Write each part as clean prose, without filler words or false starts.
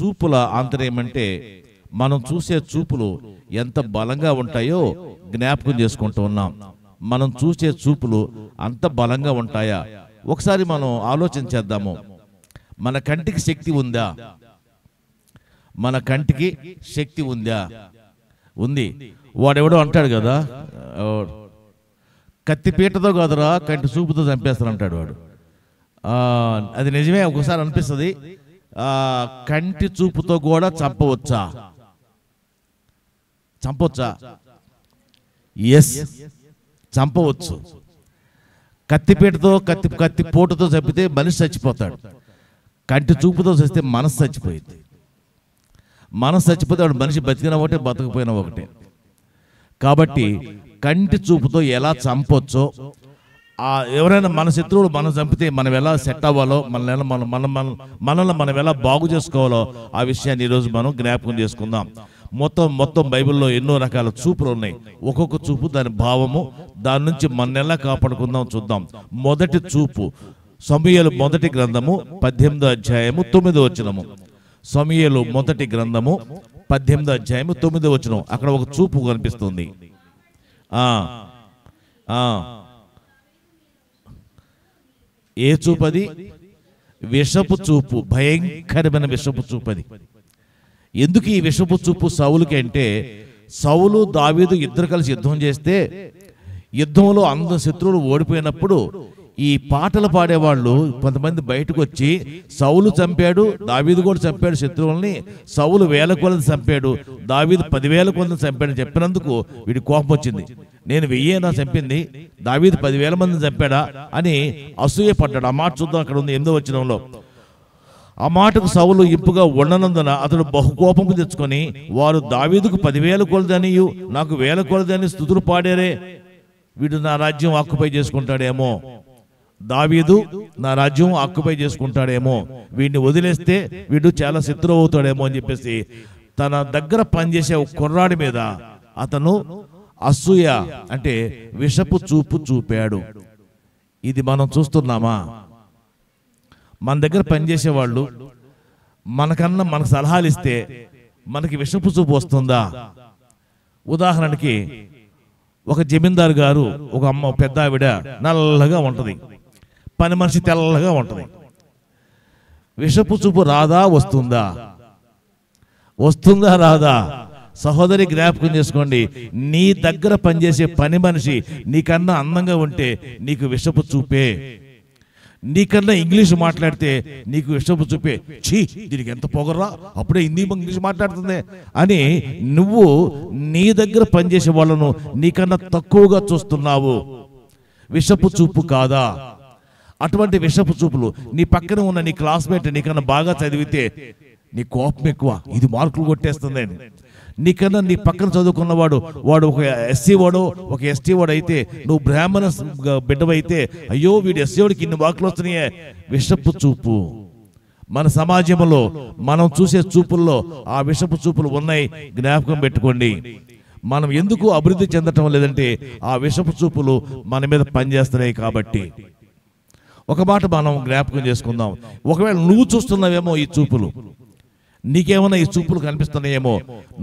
చూపుల ఆంతర్యం అంటే మనం చూసే చూపులు ఎంత బలంగా ఉంటాయో జ్ఞాపకం చేసుకుంటూ ఉన్నాం. మనం చూసే చూపులు అంత బలంగా ఉంటాయా? ఒకసారి మనం ఆలోచన చేద్దాము. మన కంటికి శక్తి ఉందా? మన కంటికి శక్తి ఉందా? ఉంది. వాడెవడో అంటాడు కదా, కత్తిపీటతో కాదురా కంటి చూపుతో చంపేస్తానంటాడు వాడు. అది నిజమే, ఒకసారి అనిపిస్తుంది. కంటి చూపుతో కూడా చంపవచ్చా? ఎస్, చంపవచ్చు. కత్తిపీటతో కత్తి పోటుతో చంపితే మనిషి చచ్చిపోతాడు. కంటి చూపుతో చస్తే మనసు చచ్చిపోయింది. మనసు చచ్చిపోతే వాడు మనిషి బతికిన ఒకటే బతకపోయినా ఒకటే. కాబట్టి కంటి చూపుతో ఎలా చంపొచ్చో, ఎవరైనా మన శత్రువులు మనం చంపితే మనం ఎలా సెట్ అవ్వాలో, మనల్ని మనం ఎలా బాగు చేసుకోవాలో ఆ విషయాన్ని ఈరోజు మనం జ్ఞాపకం చేసుకుందాం. మొత్తం బైబిల్లో ఎన్నో రకాల చూపులు ఉన్నాయి. ఒక్కొక్క చూపు దాని భావము, దాని నుంచి మన ఎలా కాపాడుకుందాం చూద్దాం. మొదటి చూపు సమూయేలు మొదటి గ్రంథము 18వ అధ్యాయము 9వ వచనము. సమూయేలు మొదటి గ్రంథము 18వ అధ్యాయము 9వ వచనం. అక్కడ ఒక చూపు కనిపిస్తుంది. ఏ చూపది? విషపు చూపు, భయంకరమైన విషపు చూపది. ఎందుకు ఈ విషపు చూపు సౌలుకి అంటే, సౌలు దావీదు ఇద్దరు కలిసి యుద్ధం చేస్తే యుద్ధంలో అందరు శత్రువులు ఓడిపోయినప్పుడు ఈ పాటలు పాడేవాళ్ళు కొంతమంది బయటకు వచ్చి సౌలు చంపాడు, దావీదు కూడా చంపాడు శత్రువుల్ని, సౌలు 1000 కొలది చంపాడు, దావీదు 10,000 కొలది చంపాడని చెప్పినందుకు వీడి కోపం వచ్చింది. నేను 1000 చంపింది, దావీదు 10,000 మందిని చంపాడా అని అసూయ పడ్డాడు. ఆ మాట చూద్దాం, అక్కడ ఉంది 8వ వచనంలో. ఆ మాటకు సౌలు ఇంపుగా ఉండనందున అతడు బహుకోపము తెచ్చుకొని, వారు దావీదుకు 10,000 కొలదనియు నాకు 1000 కొలదని స్తుతులు పాడారే, వీడు నా రాజ్యం ఆక్యుపై చేసుకుంటాడేమో, దావీదు నా రాజ్యం ఆక్యుపై చేసుకుంటాడేమో, వీడిని వదిలేస్తే వీడు చాలా శత్రువు అవుతాడేమో అని చెప్పేసి తన దగ్గర పనిచేసే ఒక కుర్రాడి మీద అతను అసూయ అంటే విషపు చూపు చూపాడు. ఇది మనం చూస్తున్నామా? మన దగ్గర పనిచేసేవాళ్ళు మనకన్నా మనకు సలహాలు ఇస్తే మనకి విషపు చూపు వస్తుందా? ఉదాహరణకి ఒక జమీందారు గారు, ఒక పెద్ద ఆవిడ నల్లగా ఉంటది, పని మనిషి తెల్లగా ఉంటది. విషపు చూపు రాదా? వస్తుందా రాదా? సహోదరి జ్ఞాపకం చేసుకోండి, నీ దగ్గర పనిచేసే పని మనిషి నీకన్నా అందంగా ఉంటే నీకు విషపు చూపే. నీకన్నా ఇంగ్లీష్ మాట్లాడితే నీకు విషపు చూపే. ఛీ, దీనికి ఎంత పొగరా, అప్పుడే హిందీ ఇంగ్లీష్ మాట్లాడుతుంది అని నువ్వు నీ దగ్గర పనిచేసే వాళ్ళను నీకన్నా తక్కువగా చూస్తున్నావు. విషపు చూపు కాదా? అటువంటి విషపు చూపులు నీ పక్కన ఉన్న నీ క్లాస్మేట్ నీకన్నా బాగా చదివితే నీ కోపం ఎక్కువ, ఇది మార్కులు కొట్టేస్తుంది. నీకన్నా నీ పక్కన చదువుకున్నవాడు ఒక ఎస్సీ వాడు, ఒక ఎస్టీ వాడు అయితే, నువ్వు బ్రాహ్మణ బిడ్డవైతే అయ్యో వీడు ఎస్సీ వాడికి ఇన్ని మార్కులు వస్తున్నాయే. విషపు చూపు. మన సమాజంలో మనం చూసే చూపుల్లో ఆ విషపు చూపులు ఉన్నాయి. జ్ఞాపకం పెట్టుకోండి. మనం ఎందుకు అభివృద్ధి చెందటం లేదంటే ఆ విషపు చూపులు మన మీద పనిచేస్తున్నాయి కాబట్టి. ఒక మాట మనం జ్ఞాపకం చేసుకుందాం. ఒకవేళ నువ్వు చూస్తున్నావేమో ఈ చూపులు, నీకేమైనా ఈ చూపులు కనిపిస్తున్నాయేమో,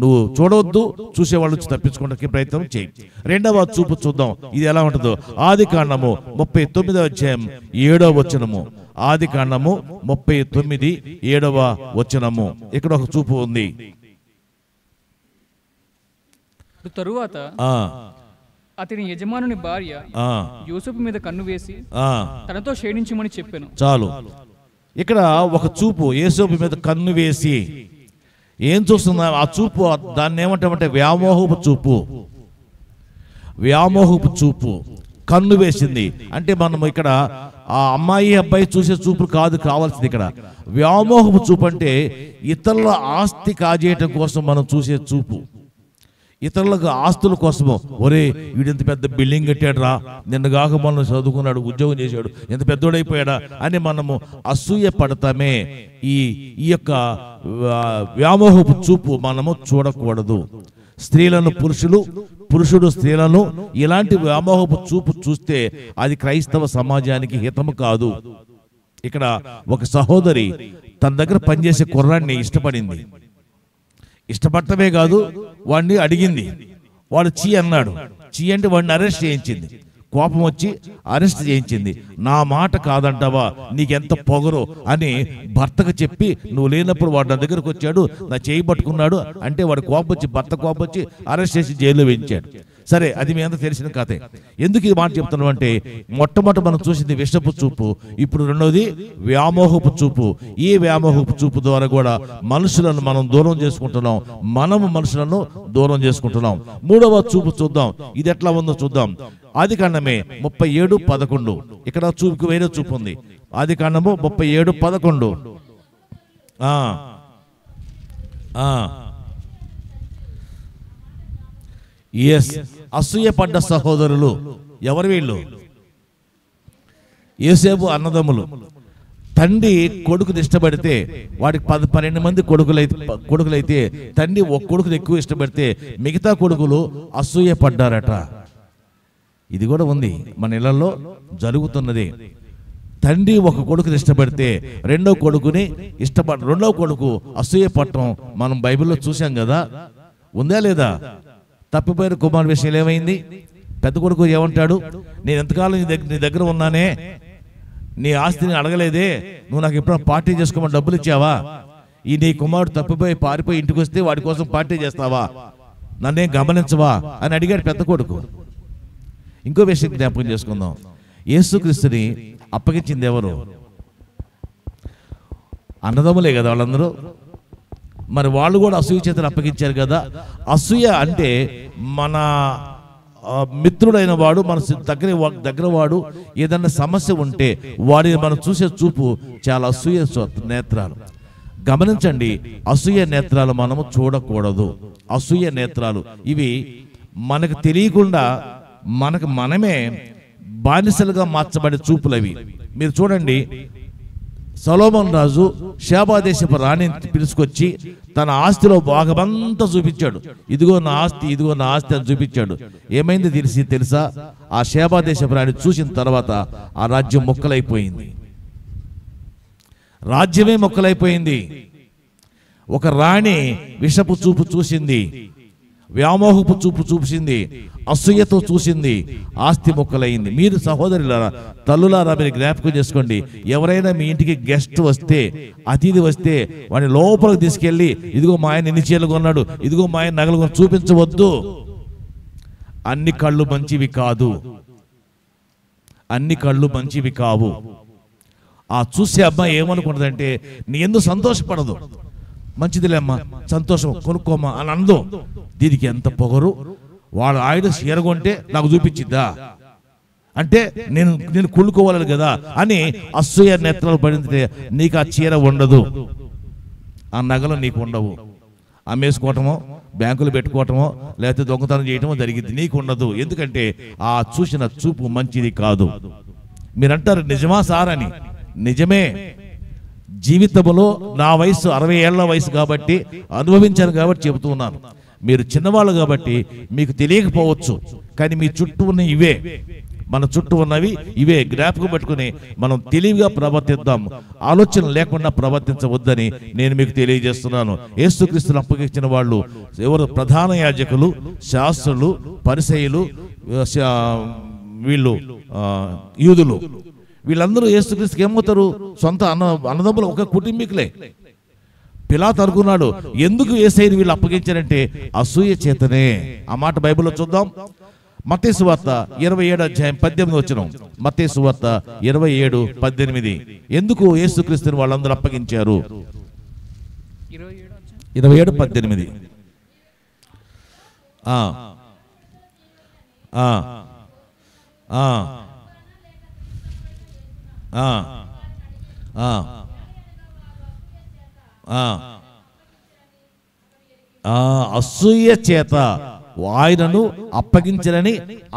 నువ్వు చూడవద్దు, చూసేవాళ్ళు వచ్చి తప్పించుకోవడానికి ప్రయత్నం చేయి. రెండవ చూపు చూద్దాం, ఇది ఎలా ఉంటుందో. ఆదికాండము 39వ అధ్యాయం 7వ వచనము. ఆదికాండము 39 7వ వచనము. ఇక్కడ ఒక చూపు ఉంది. తరువాత అతని యజమానుని భార్య యూసుఫు మీద కన్ను వేసి తనతో క్షేణించమని చెప్పాను. చాలు. ఇక్కడ ఒక చూపు, యూసుఫు మీద కన్ను వేసి ఏం చూస్తుందా ఆ చూపు? దాన్ని ఏమంటామంటే వ్యామోహపు చూపు. వ్యామోహపు చూపు, కన్ను వేసింది అంటే మనం ఇక్కడ ఆ అమ్మాయి అబ్బాయి చూసే చూపు కాదు కావాల్సింది. ఇక్కడ వ్యామోహపు చూపు అంటే ఇతరుల ఆస్తి కాజేయటం కోసం మనం చూసే చూపు. ఇతరులకు ఆస్తుల కోసము, ఒరే వీడింత పెద్ద బిల్డింగ్ కట్టాడు రా, నిన్నగాక మనం చదువుకున్నాడు, ఉద్యోగం చేశాడు, ఎంత పెద్దోడైపోయాడా అని మనము అసూయ పడతామే. ఈ యొక్క వ్యామోహపు చూపు మనము చూడకూడదు. స్త్రీలను పురుషుడు స్త్రీలను ఇలాంటి వ్యామోహపు చూపు చూస్తే అది క్రైస్తవ సమాజానికి హితము కాదు. ఇక్కడ ఒక సహోదరి తన దగ్గర పనిచేసే కుర్రాన్ని ఇష్టపడింది. ఇష్టపడటమే కాదు, వాడిని అడిగింది. వాడు చీ అన్నాడు. చీ అంటే వాడిని అరెస్ట్ చేయించింది. కోపం వచ్చి అరెస్ట్ చేయించింది. నా మాట కాదంటావా, నీకెంత పొగరు అని భర్తకు చెప్పి, నువ్వు లేనప్పుడు వాడు నా దగ్గరకు వచ్చాడు, నా చేయి పట్టుకున్నాడు అంటే వాడు కోపం వచ్చి, భర్త కోపం వచ్చి అరెస్ట్ చేసి జైల్లో వేయించాడు. సరే, అది మీ అంతా తెలిసిన కథే. ఎందుకు ఈ మాట చెప్తున్నాం అంటే, మొట్టమొదటి మనం చూసింది విషపు చూపు, ఇప్పుడు రెండోది వ్యామోహపు చూపు. ఈ వ్యామోహపు చూపు ద్వారా కూడా మనుషులను మనం దూరం చేసుకుంటున్నాం, మనము మనుషులను దూరం చేసుకుంటున్నాం. మూడవ చూపు చూద్దాం, ఇది ఎట్లా ఉందో చూద్దాం. ఆదికాండమే 37:11. ఇక్కడ చూపుకి వేరే చూపు ఉంది. ఆదికాండము 37:11. ఎస్, అసూయపడ్డ సహోదరులు ఎవరు వీళ్ళు? యోసేపు అన్నదమ్ములు. తండ్రి కొడుకుని ఇష్టపడితే, వాడికి 12 మంది కొడుకులైతే తండ్రి ఒక కొడుకుని ఎక్కువ ఇష్టపడితే మిగతా కొడుకులు అసూయపడ్డారట. ఇది కూడా ఉంది మన ఇళ్లలో జరుగుతున్నది. తండ్రి ఒక కొడుకుని ఇష్టపడితే రెండో కొడుకుని రెండో కొడుకు అసూయపడటం మనం బైబిల్లో చూసాం కదా. ఉందా లేదా? తప్పిపోయిన కుమారుడు విషయం ఏమైంది? పెద్ద కొడుకు ఏమంటాడు, నేను ఎంతకాలం నీ దగ్గర ఉన్నానే, నీ ఆస్తిని అడగలేదే, నువ్వు నాకు ఎప్పుడైనా పార్టీ చేసుకోమని డబ్బులు ఇచ్చావా? ఈ నీ కుమారుడు తప్పిపోయి పారిపోయి ఇంటికి వస్తే వాడి కోసం పార్టీ చేస్తావా? నన్నేం గమనించవా అని అడిగాడు పెద్ద కొడుకు. ఇంకో విషయం జ్ఞాపకం చేసుకుందాం. యేసుక్రీస్తుని అప్పగించింది ఎవరు? అన్నదమ్ములే కదా వాళ్ళందరూ. మరి వాళ్ళు కూడా అసూయ చేతను అప్పగించారు కదా. అసూయ అంటే మన మిత్రుడైన వాడు, మన దగ్గర వాడు ఏదన్నా సమస్య ఉంటే వాడిని మనం చూసే చూపు చాలా అసూయ నేత్రాలు. గమనించండి, అసూయ నేత్రాలు మనము చూడకూడదు. అసూయ నేత్రాలు ఇవి మనకు తెలియకుండా మనమే బానిసలుగా మార్చబడే చూపులవి. మీరు చూడండి, సొలొమోను రాజు షేబా దేశపు రాణిని పిలుచుకొచ్చి తన ఆస్తిలో భాగమంతా చూపించాడు. ఇదిగో నా ఆస్తి, ఇదిగో నా ఆస్తి అని చూపించాడు. ఏమైంది తెలుసా? ఆ షేబా దేశపు రాణి చూసిన తర్వాత ఆ రాజ్యం మొక్కలైపోయింది. రాజ్యమే మొక్కలైపోయింది. ఒక రాణి విషపు చూపు చూసింది, వ్యామోహపు చూపు చూసింది, అసూయతో చూసింది, ఆస్తి మొక్కలైంది. మీరు సహోదరులారా, తల్లులారా, మీరు జ్ఞాపకం చేసుకోండి. ఎవరైనా మీ ఇంటికి గెస్ట్ వస్తే, అతిథి వస్తే వాడిని లోపలికి తీసుకెళ్ళి, ఇదిగో మా ఆయన ఎన్ని చీరలు కొన్నాడు, ఇదిగో మా ఆయన నగలు కొన్నాడు చూపించవద్దు. అన్ని కళ్ళు మంచివి కాదు, అన్ని కళ్ళు మంచివి కావు. ఆ చూసే అమ్మాయి ఏమనుకుంటుందంటే, నీ ఎందుకు సంతోషపడదు. మంచిదిలేమ్మా, సంతోషం, కొనుక్కోమ్మా అని అందో. దీనికి ఎంత పొగరు! వాడు ఆయన చీర కొంటే నాకు చూపించిద్దా అంటే నేను కుళ్ళుకోవాలి కదా అని అసూయ నేత్రాలు పడితే నీకు ఆ చీర ఉండదు, ఆ నగలు నీకు ఉండవు. అమ్మేసుకోవటమో, బ్యాంకులు పెట్టుకోవటమో, లేకపోతే దొంగతనం చేయటమో జరిగింది, నీకు ఉండదు. ఎందుకంటే ఆ చూసిన చూపు మంచిది కాదు. మీరంటారు నిజమా సార్ అని. నిజమే. జీవితంలో నా వయసు 60 ఏళ్ల వయసు కాబట్టి అనుభవించాను కాబట్టి చెబుతూ ఉన్నాను. మీరు చిన్నవాళ్ళు కాబట్టి మీకు తెలియకపోవచ్చు, కానీ మీ చుట్టూ ఉన్న ఇవే, మన చుట్టూ ఉన్నవి ఇవే. జ్ఞాపకం పెట్టుకుని మనం తెలివిగా ప్రవర్తిద్దాం, ఆలోచన లేకుండా ప్రవర్తించవద్దని నేను మీకు తెలియజేస్తున్నాను. యేసుక్రీస్తును అప్పగించిన వాళ్ళు ఎవరు? ప్రధాన యాజకులు, శాస్త్రులు, పరిసయ్యులు, వీళ్ళు యూదులు. వీళ్ళందరూ యేసుక్రీస్తుకి ఏమవుతారు? సొంత అన్నదమ్ములు, ఒక కుటుంబీకులే. పిలాతు అనుకున్నాడు, ఎందుకు యేసయ్యని వీళ్ళు అప్పగించారంటే అసూయ చేతనే. ఆ మాట బైబిల్లో చూద్దాం. మత్తయి సువార్త 27:18. మత్తయి సువార్త 27:18. ఎందుకు యేసుక్రీస్తుని వాళ్ళందరూ అప్పగించారు? 27:18. అసూయ చేత ఆయనను అప్పగించాలని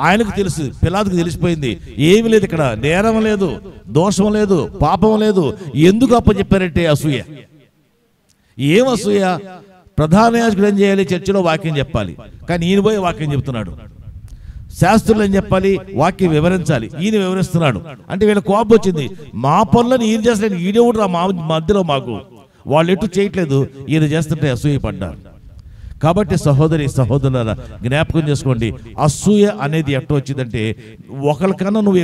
ఆయనకు తెలుసు, పిలాతుకు తెలిసిపోయింది. ఏమి లేదు, ఇక్కడ నేరం లేదు, దోషం లేదు, పాపం లేదు. ఎందుకు అప్పచెప్పారంటే అసూయ. ఏం అసూయ? ప్రధాన యాజకుడు ఏం చేయాలి? చర్చిలో వాక్యం చెప్పాలి, కానీ ఈయన పోయి వాక్యం చెప్తున్నాడు. శాస్త్రులు ఏం చెప్పాలి? వాక్యం వివరించాలి. ఈయన వివరిస్తున్నాడు అంటే వీళ్ళ కోపం వచ్చింది. మా పనులను ఈయన చేస్తలేదు, ఈయనవుడు రా మా మధ్యలో, మాకు వాళ్ళు ఎటు చేయట్లేదు, ఈయన చేస్తుంటే అసూయపడ్డారు. కాబట్టి సహోదరి సహోదరులారా జ్ఞాపకం చేసుకోండి, అసూయ అనేది ఎట్లా వచ్చిందంటే ఒకరికన్నా నువ్వు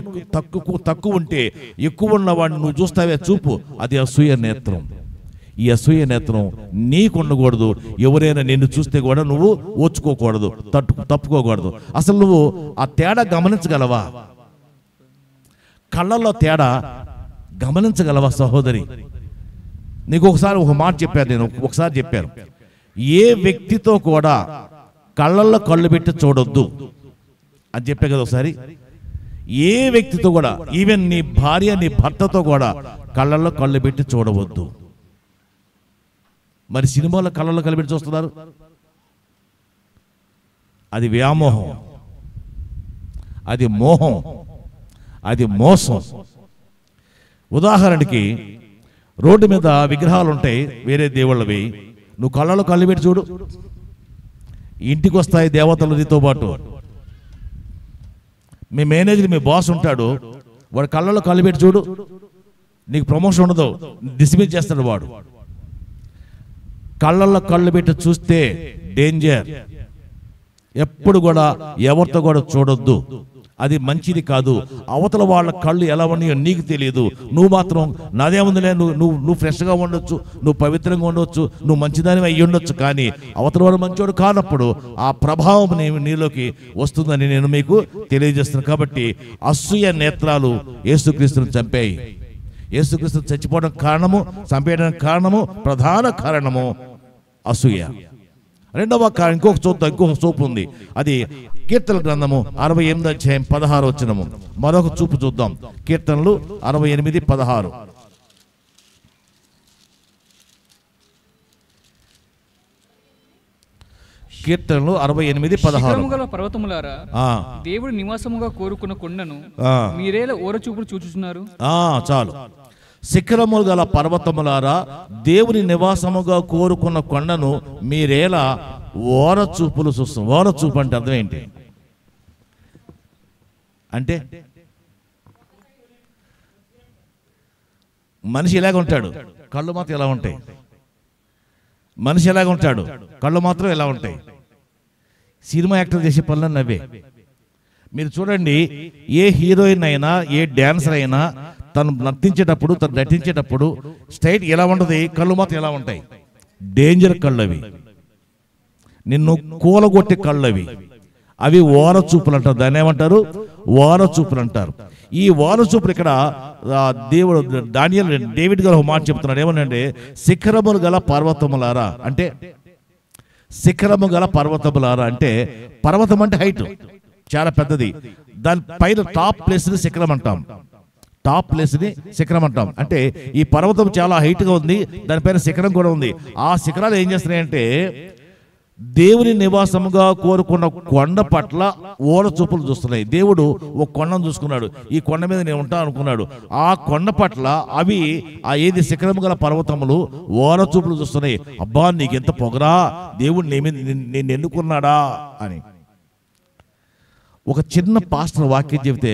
తక్కువ ఉంటే ఎక్కువ ఉన్నవాడిని నువ్వు చూస్తావే చూపు, అది అసూయ నేత్రం. ఈ అసూయ నేత్రం నీకు ఉండకూడదు. ఎవరైనా నిన్ను చూస్తే కూడా నువ్వు ఓచుకోకూడదు, తప్పుకోకూడదు. అసలు నువ్వు ఆ తేడా గమనించగలవా? కళ్ళల్లో తేడా గమనించగలవా సహోదరి? నీకు ఒకసారి ఒక మాట చెప్పాను, నేను ఒకసారి చెప్పాను, ఏ వ్యక్తితో కూడా కళ్ళల్లో కళ్ళు పెట్టి చూడొద్దు అని చెప్పే కదా ఒకసారి. ఏ వ్యక్తితో కూడా, ఈవెన్ నీ భార్య నీ భర్తతో కూడా కళ్ళల్లో కళ్ళు పెట్టి చూడవద్దు. మరి సినిమాలో కళ్ళల్లో కళ్ళు పెట్టి చూస్తున్నారు, అది వ్యామోహం, అది మోహం, అది మోసం. ఉదాహరణకి రోడ్డు మీద విగ్రహాలు ఉంటాయి వేరే దేవుళ్ళవి, నువ్వు కళ్ళలో కళ్ళు పెట్టి చూడు, ఇంటికి వస్తాయి దేవతలు నీతో పాటు. మీ మేనేజర్ మీ బాస్ ఉంటాడు, వాడు కళ్ళలో కళ్ళు పెట్టి చూడు, నీకు ప్రమోషన్ ఉండదు, డిస్మిస్ చేస్తాడు వాడు. కళ్ళల్లో కళ్ళు పెట్టి చూస్తే డేంజర్. ఎప్పుడు కూడా ఎవరితో కూడా చూడొద్దు, అది మంచిది కాదు. అవతల వాళ్ళ కళ్ళు ఎలా ఉన్నాయో నీకు తెలియదు, నువ్వు మాత్రం నాదేముందిలే, నువ్వు ఫ్రెష్గా ఉండొచ్చు, నువ్వు పవిత్రంగా ఉండొచ్చు, నువ్వు మంచిదాని అయ్యి ఉండొచ్చు, కానీ అవతల వాడు మంచివాడు కానప్పుడు ఆ ప్రభావం నీలోకి వస్తుందని నేను మీకు తెలియజేస్తున్నాను. కాబట్టి అసూయ నేత్రాలు యేసుక్రీస్తును చంపాయి. యేసుక్రీస్తు చచ్చిపోవడం కారణము, చంపేయడానికి కారణము, ప్రధాన కారణము అసూయ. రెండవ కారణం ఇంకొక చూపు ఉంది, అది కీర్తనల గ్రంథము 68 అధ్యాయం 16 వచనము. మరొక చూపు చూద్దాం. కీర్తనలు 68:16. కీర్తనలు 68:16. పర్వతములారా దేవుడు నివాసముగా కోరుకున్న కొండను మీరేలా ఓరచూపులు చూచుచున్నారు? చాలు. శిఖరములు గల పర్వతములారా దేవుని నివాసముగా కోరుకున్న కొండను మీరేలా ఓరచూపులు చూస్తాం. ఓరచూపు అంటే అర్థం ఏంటి? అంటే మనిషి ఎలాగ ఉంటాడు, కళ్ళు మాత్రం ఎలా ఉంటాయి. మనిషి ఎలాగ ఉంటాడు, కళ్ళు మాత్రం ఎలా ఉంటాయి. సినిమా యాక్టర్ చేసే పనులన్నీ అవే. మీరు చూడండి, ఏ హీరోయిన్ అయినా, ఏ డాన్సర్ అయినా తను నర్తించేటప్పుడు, తను నటించేటప్పుడు స్ట్రైట్ ఎలా ఉంటుంది, కళ్ళు మాత్రం ఎలా ఉంటాయి. డేంజర్ కళ్ళు అవి, నిన్ను కూలగొట్టే కళ్ళు అవి. అవి ఓరచూపులు అంటారు. దాన్ని ఏమంటారు? ఓరచూపులు అంటారు. ఈ ఓరచూపులు ఇక్కడ దేవుడు డేవిడ్ గారు ఒక మాట చెప్తున్నాడు. ఏమనంటే శిఖరములు గల పర్వతములారా అంటే, శిఖరము గల పర్వతములారా అంటే, పర్వతం అంటే హైట్ చాలా పెద్దది, దాని పైన టాప్ ప్లేస్ ని శిఖరం అంటాం. టాప్ ప్లేస్ ని శిఖరం అంటాం. అంటే ఈ పర్వతం చాలా హైట్ గా ఉంది, దానిపైన శిఖరం కూడా ఉంది. ఆ శిఖరాలు ఏం చేస్తున్నాయంటే దేవుని నివాసముగా కోరుకున్న కొండ పట్ల ఓరచూపులు చూస్తున్నాయి. దేవుడు ఒక కొండను చూసుకున్నాడు, ఈ కొండ మీద నేను ఉంటాను అనుకున్నాడు. ఆ కొండ పట్ల అవి ఆ ఏది శిఖరము గల పర్వతములు ఓరచూపులు చూస్తున్నాయి. అబ్బా నీకెంత పొగరా, దేవుడు నేను ఎన్నుకున్నాడా అని. ఒక చిన్న పాస్టర్ వాక్యం చెబితే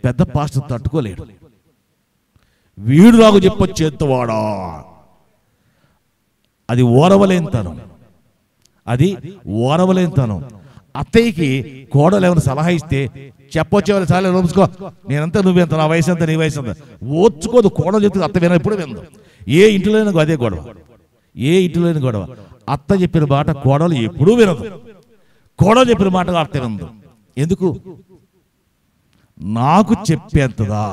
పెద్ద పాస్టర్ తట్టుకోలేడు. వీడు నాకు చెప్పొచ్చేత్తవాడా, అది ఓరవలేనితనం, అది ఓరవలేనితనం. అత్తయ్యకి కోడలు ఏమైనా సలహా ఇస్తే చెప్పొచ్చేవాళ్ళు చాలా రోజుకో, నేనంతా నువ్వెంత, నా వయసు అంతా నీ వయసు అంత, ఓర్చుకోదు. కోడలు చెప్తే అత్త విన ఎప్పుడు విందు. ఏ ఇంటిలోనైనా అదే గొడవ, ఏ ఇంటిలోనైనా గొడవ. అత్త చెప్పిన మాట కోడలు ఎప్పుడూ వినదు, కోడలు చెప్పిన మాట అత్త వినదు. ఎందుకు? నాకు చెప్పేంతదా.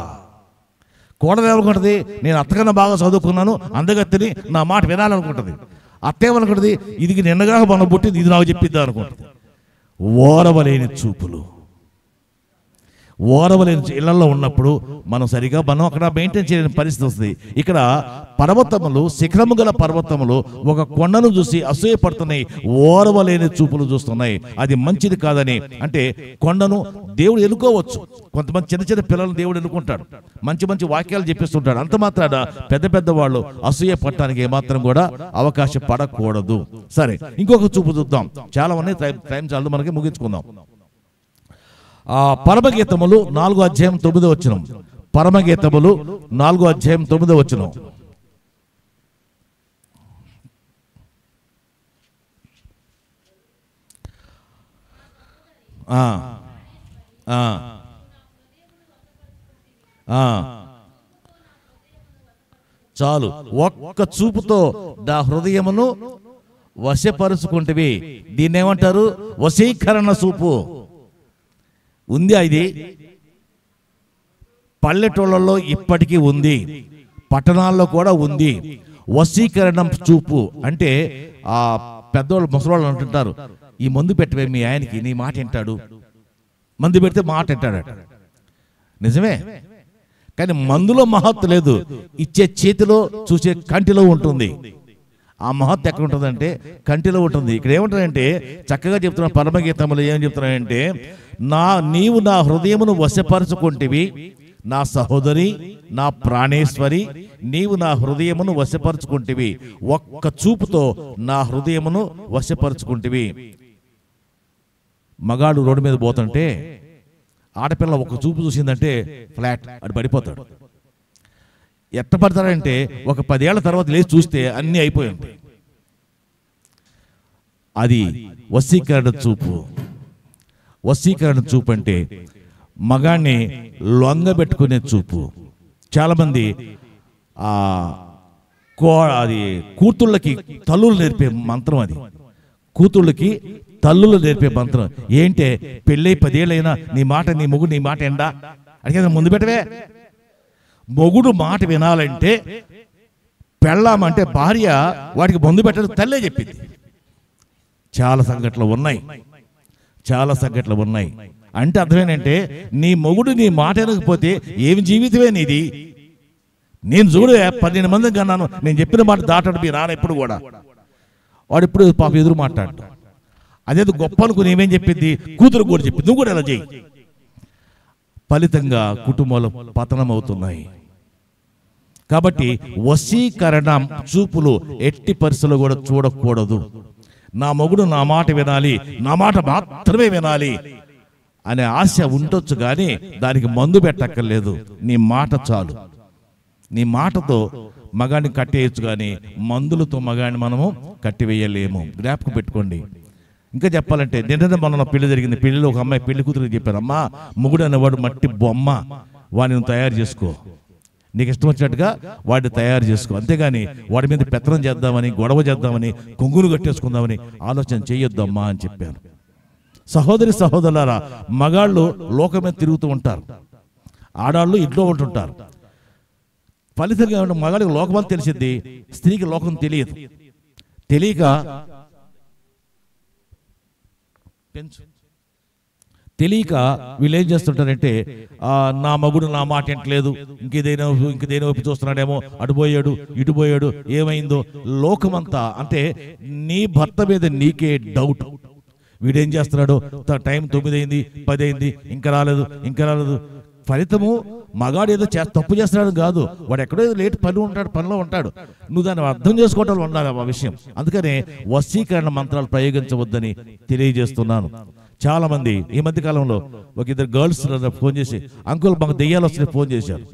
కోడలు ఏమనుకుంటుంది, నేను అత్తకన్నా బాగా చదువుకున్నాను అందగత్తిని, నా మాట వినాలనుకుంటుంది. అత్త ఏమనుకుంటుంది, ఇది నిన్నగా మనం పుట్టింది, ఇది నాకు చెప్పిద్దా అనుకుంటుంది. ఓరవలేని చూపులు, ఓరవలేని ఇళ్లలో ఉన్నప్పుడు మనం సరిగా అక్కడ మెయింటైన్ చేయలేని పరిస్థితి వస్తుంది. ఇక్కడ పర్వతములు, శిఖరము గల పర్వతములు ఒక కొండను చూసి అసూయపడుతున్నాయి, ఓరవలేని చూపులు చూస్తున్నాయి. అది మంచిది కాదని. అంటే కొండను దేవుడు ఎన్నుకోవచ్చు. కొంతమంది చిన్న చిన్న పిల్లలను దేవుడు ఎన్నుకుంటాడు, మంచి మంచి వాక్యాలు చెప్పిస్తుంటాడు. అంత మాత్రాన పెద్ద పెద్ద వాళ్ళు అసూయ పడటానికి ఏమాత్రం కూడా అవకాశం పడకూడదు. సరే, ఇంకొక చూపు చూద్దాం. చాలా ఉన్నాయి, టైం చాలు, మనకి ముగించుకుందాం. పరమగీతములు 4:9. పరమగీతములు 4:9. చాలు, ఒక్క చూపుతో నా హృదయమును వశపరుచుకుంటవి. దీన్ని ఏమంటారు? వశీకరణ చూపు. ఉంది ఇది పల్లెటూళ్ళలో ఇప్పటికీ ఉంది, పట్టణాల్లో కూడా ఉంది. వశీకరణం చూపు అంటే ఆ పెద్దవాళ్ళు ముసలివాళ్ళు అంటుంటారు, ఈ మందు పెట్టవే మీ ఆయనకి, నీ మాట వింటాడు. మందు పెడితే మాట వింటాడట. నిజమే, కానీ మందులో మహత్తు లేదు, ఇచ్చే చేతిలో చూసే కంటిలో ఉంటుంది. ఆ మహత్తు ఎక్కడ ఉంటుందంటే కంటిలో ఉంటుంది. ఇక్కడ ఏముంటుందంటే చక్కగా చెప్తున్నా పరమగీతములు ఏం చెప్తున్నాయంటే, నీవు నా హృదయమును వశపరచుకుంటేవి నా సహోదరి, నా ప్రాణేశ్వరి, నీవు నా హృదయమును వశపరచుకుంటేవి. ఒక్క చూపుతో నా హృదయమును వశపరచుకుంటేవి. మగాడు రోడ్డు మీద పోతుంటే ఆడపిల్ల ఒక చూపు చూసిందంటే ఫ్లాట్ అది పడిపోతాడు. ఎట్ట పడతాడంటే ఒక 10 ఏళ్ల తర్వాత లేచి చూస్తే అన్నీ అయిపోయి ఉంటాయి. అది వశీకరణ చూపు. వశీకరణ చూపు అంటే మగాన్ని లొంగబెట్టుకునే చూపు. చాలామంది అది కూతుళ్ళకి తల్లులు నేర్పే మంత్రం. అది కూతుళ్ళకి తల్లులు నేర్పే మంత్రం ఏంటే, పెళ్ళై 10 ఏళ్ళైనా నీ మాట, నీ మొగుడు నీ మాట ఎండా అడిగే ముందు పెట్టవే. మొగుడు మాట వినాలంటే పెళ్ళామంటే భార్య వాడికి ముందు పెట్టడం తల్లే చెప్పింది. చాలా సంఘటనలు ఉన్నాయి, చాలా సంఘటనలు ఉన్నాయి. అంటే అర్థమేనంటే నీ మొగుడు నీ మాట వినకపోతే ఏమి జీవితమే నీది. నేను చూడు 12 మందికి కన్నాను, నేను చెప్పిన మాట దాటాడు మీ నాన్న ఎప్పుడు కూడా. వాడు ఇప్పుడు పాప ఎదురు మాట్లాడు. అదేదో గొప్ప అనుకుని ఏమేం చెప్పింది, కూతురు కూడా చెప్పింది, నువ్వు కూడా ఎలా చేయి. ఫలితంగా కుటుంబాలు పతనం అవుతున్నాయి. కాబట్టి వశీకరణ చూపులు ఎట్టి పరిస్థితుల్లో కూడా చూడకూడదు. నా మొగుడు నా మాట వినాలి, నా మాట మాత్రమే వినాలి అనే ఆశ ఉండొచ్చు, కానీ దానికి మందు పెట్టక్కర్లేదు. నీ మాట చాలు. నీ మాటతో మగాడిని కట్టేయచ్చు, కానీ మందులతో మగాడిని మనము కట్టివేయలేము. జ్ఞాపకం పెట్టుకోండి. ఇంకా చెప్పాలంటే నిన్న మొన్న పెళ్లి జరిగింది. పెళ్లిలో ఒక అమ్మాయి పెళ్లి కూతురికి చెప్పారు, అమ్మా మొగుడు అనేవాడు మట్టి బొమ్మ, వాడిని తయారు చేసుకో, నీకు ఇష్టం వచ్చినట్టుగా వాడిని తయారు చేసుకో, అంతేగాని వాడి మీద పెత్తనం చేద్దామని, గొడవ చేద్దామని, కొంగును కట్టేసుకుందామని ఆలోచన చేయొద్దమ్మా అని చెప్పాను. సహోదరి సహోదరులారా, మగాళ్ళు లోకం మీద తిరుగుతూ ఉంటారు, ఆడాళ్ళు ఇంట్లో ఉంటుంటారు. ఫలితంగా మగాడికి లోకం తెలిసింది, స్త్రీకి లోకం తెలియదు. తెలియక వీళ్ళు ఏం చేస్తుంటారంటే, నా మగుడు నా మాట ఎంటలేదు, ఇంకేదైనా వైపు చూస్తున్నాడేమో, అటుపోయాడు ఇటుపోయాడు, ఏమైందో లోకమంతా. అంటే నీ భర్త మీద నీకే డౌట్. వీడేం చేస్తున్నాడు, టైం 9 అయింది 10 అయింది, ఇంకా రాలేదు. ఫలితము మగాడు ఏదో తప్పు చేస్తున్నాడు కాదు, వాడు ఎక్కడో లేట్ పనిలో ఉంటాడు. నువ్వు దాన్ని అర్థం చేసుకోవటం ఉండాలి ఆ విషయం. అందుకనే వశీకరణ మంత్రాలు ప్రయోగించవద్దని తెలియజేస్తున్నాను. చాలా మంది ఈ మధ్య కాలంలో ఒక 2 గర్ల్స్ ఫోన్ చేసి, అంకుల్ మాకు దెయ్యాలు వస్తున్నాయి ఫోన్ చేశారు.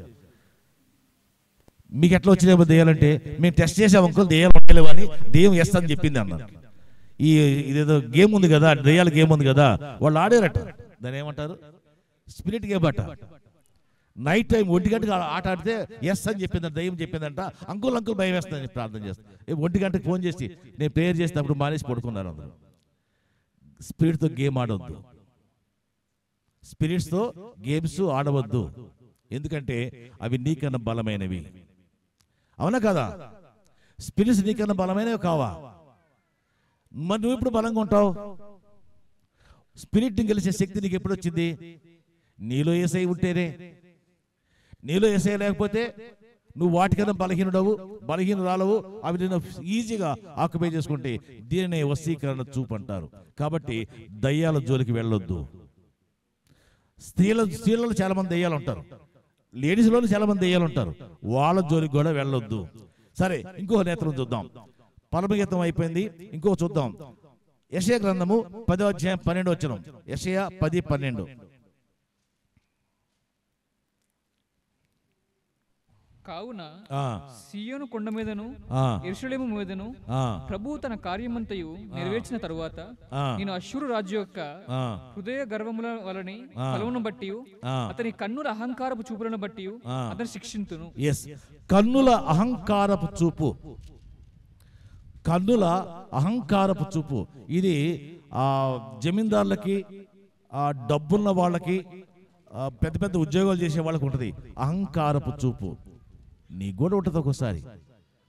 మీకు ఎట్లా వచ్చినాయో దెయ్యాలంటే, మేము టెస్ట్ చేసాం అంకుల్, దెయ్యాలు ఉండలేవు అని, దెయ్యం ఎస్ అని చెప్పింది అన్నారు. ఇదేదో గేమ్ ఉంది కదా, దెయ్యాల గేమ్ ఉంది కదా, వాళ్ళు ఆడారట. దాన్ని ఏమంటారు, స్పిరిట్ గేమ్ అట. నైట్ టైం 1 గంటకి ఆట ఆడితే ఎస్ అని చెప్పిందంట, దయ్యం చెప్పిందంట. అంకుల్ భయం వేస్తుందని ప్రార్థన చేస్తాను. 1 గంటకి ఫోన్ చేసి నేను ప్రేయర్ చేసినప్పుడు మానేసి పడుకున్నారు అందరూ. స్పిరిట్తో గేమ్ ఆడవద్దు, స్పిరిట్స్తో గేమ్స్ ఆడవద్దు. ఎందుకంటే అవి నీకన్నా బలమైనవి. అవునా కదా? స్పిరిట్స్ నీకన్నా బలమైనవి కావా? మరి నువ్వు ఎప్పుడు బలంగా ఉంటావు? స్పిరిట్ని గెలిచే శక్తి నీకు ఎప్పుడు వచ్చింది? నీలో యేసయ్య ఉంటేనే. నీలో యేసయ్య లేకపోతే నువ్వు వాటికన్నా బలహీనురాలవు. అవి నేను ఈజీగా ఆక్యుపై చేసుకుంటే దీనినే వశీకరణ చూపు అంటారు. కాబట్టి దయ్యాల జోలికి వెళ్ళొద్దు. స్త్రీలలో చాలా మంది దయ్యాలు ఉంటారు, లేడీస్లోనూ చాలా మంది దయ్యాలు ఉంటారు, వాళ్ళ జోలికి కూడా వెళ్ళొద్దు. సరే, ఇంకో నేత్రం చూద్దాం. పరమగీతం అయిపోయింది, ఇంకో చూద్దాం. యెషయా గ్రంథము 10వ అధ్యాయం 12వ వచనం. యెషయా 10:12. కావున సీయోను కొండ మీదను యెరూషలేము మీదను ప్రభువు తన కార్యమంతయు నెరవేర్చిన తరువాత నేను అష్షూరు రాజు యొక్క హృదయ గర్వముల వలని ఫలమును బట్టి అతని కన్నుల అహంకారపు చూపులను బట్టి అతని శిక్షింతును. కన్నుల అహంకారపు చూపు, కన్నుల అహంకారపు చూపు. ఇది జమీందారులకి, డబ్బున్న వాళ్ళకి, పెద్ద పెద్ద ఉద్యోగాలు చేసే వాళ్ళకి ఉంటుంది అహంకారపు చూపు. నీకు కూడా ఉంటుంది ఒక్కోసారి.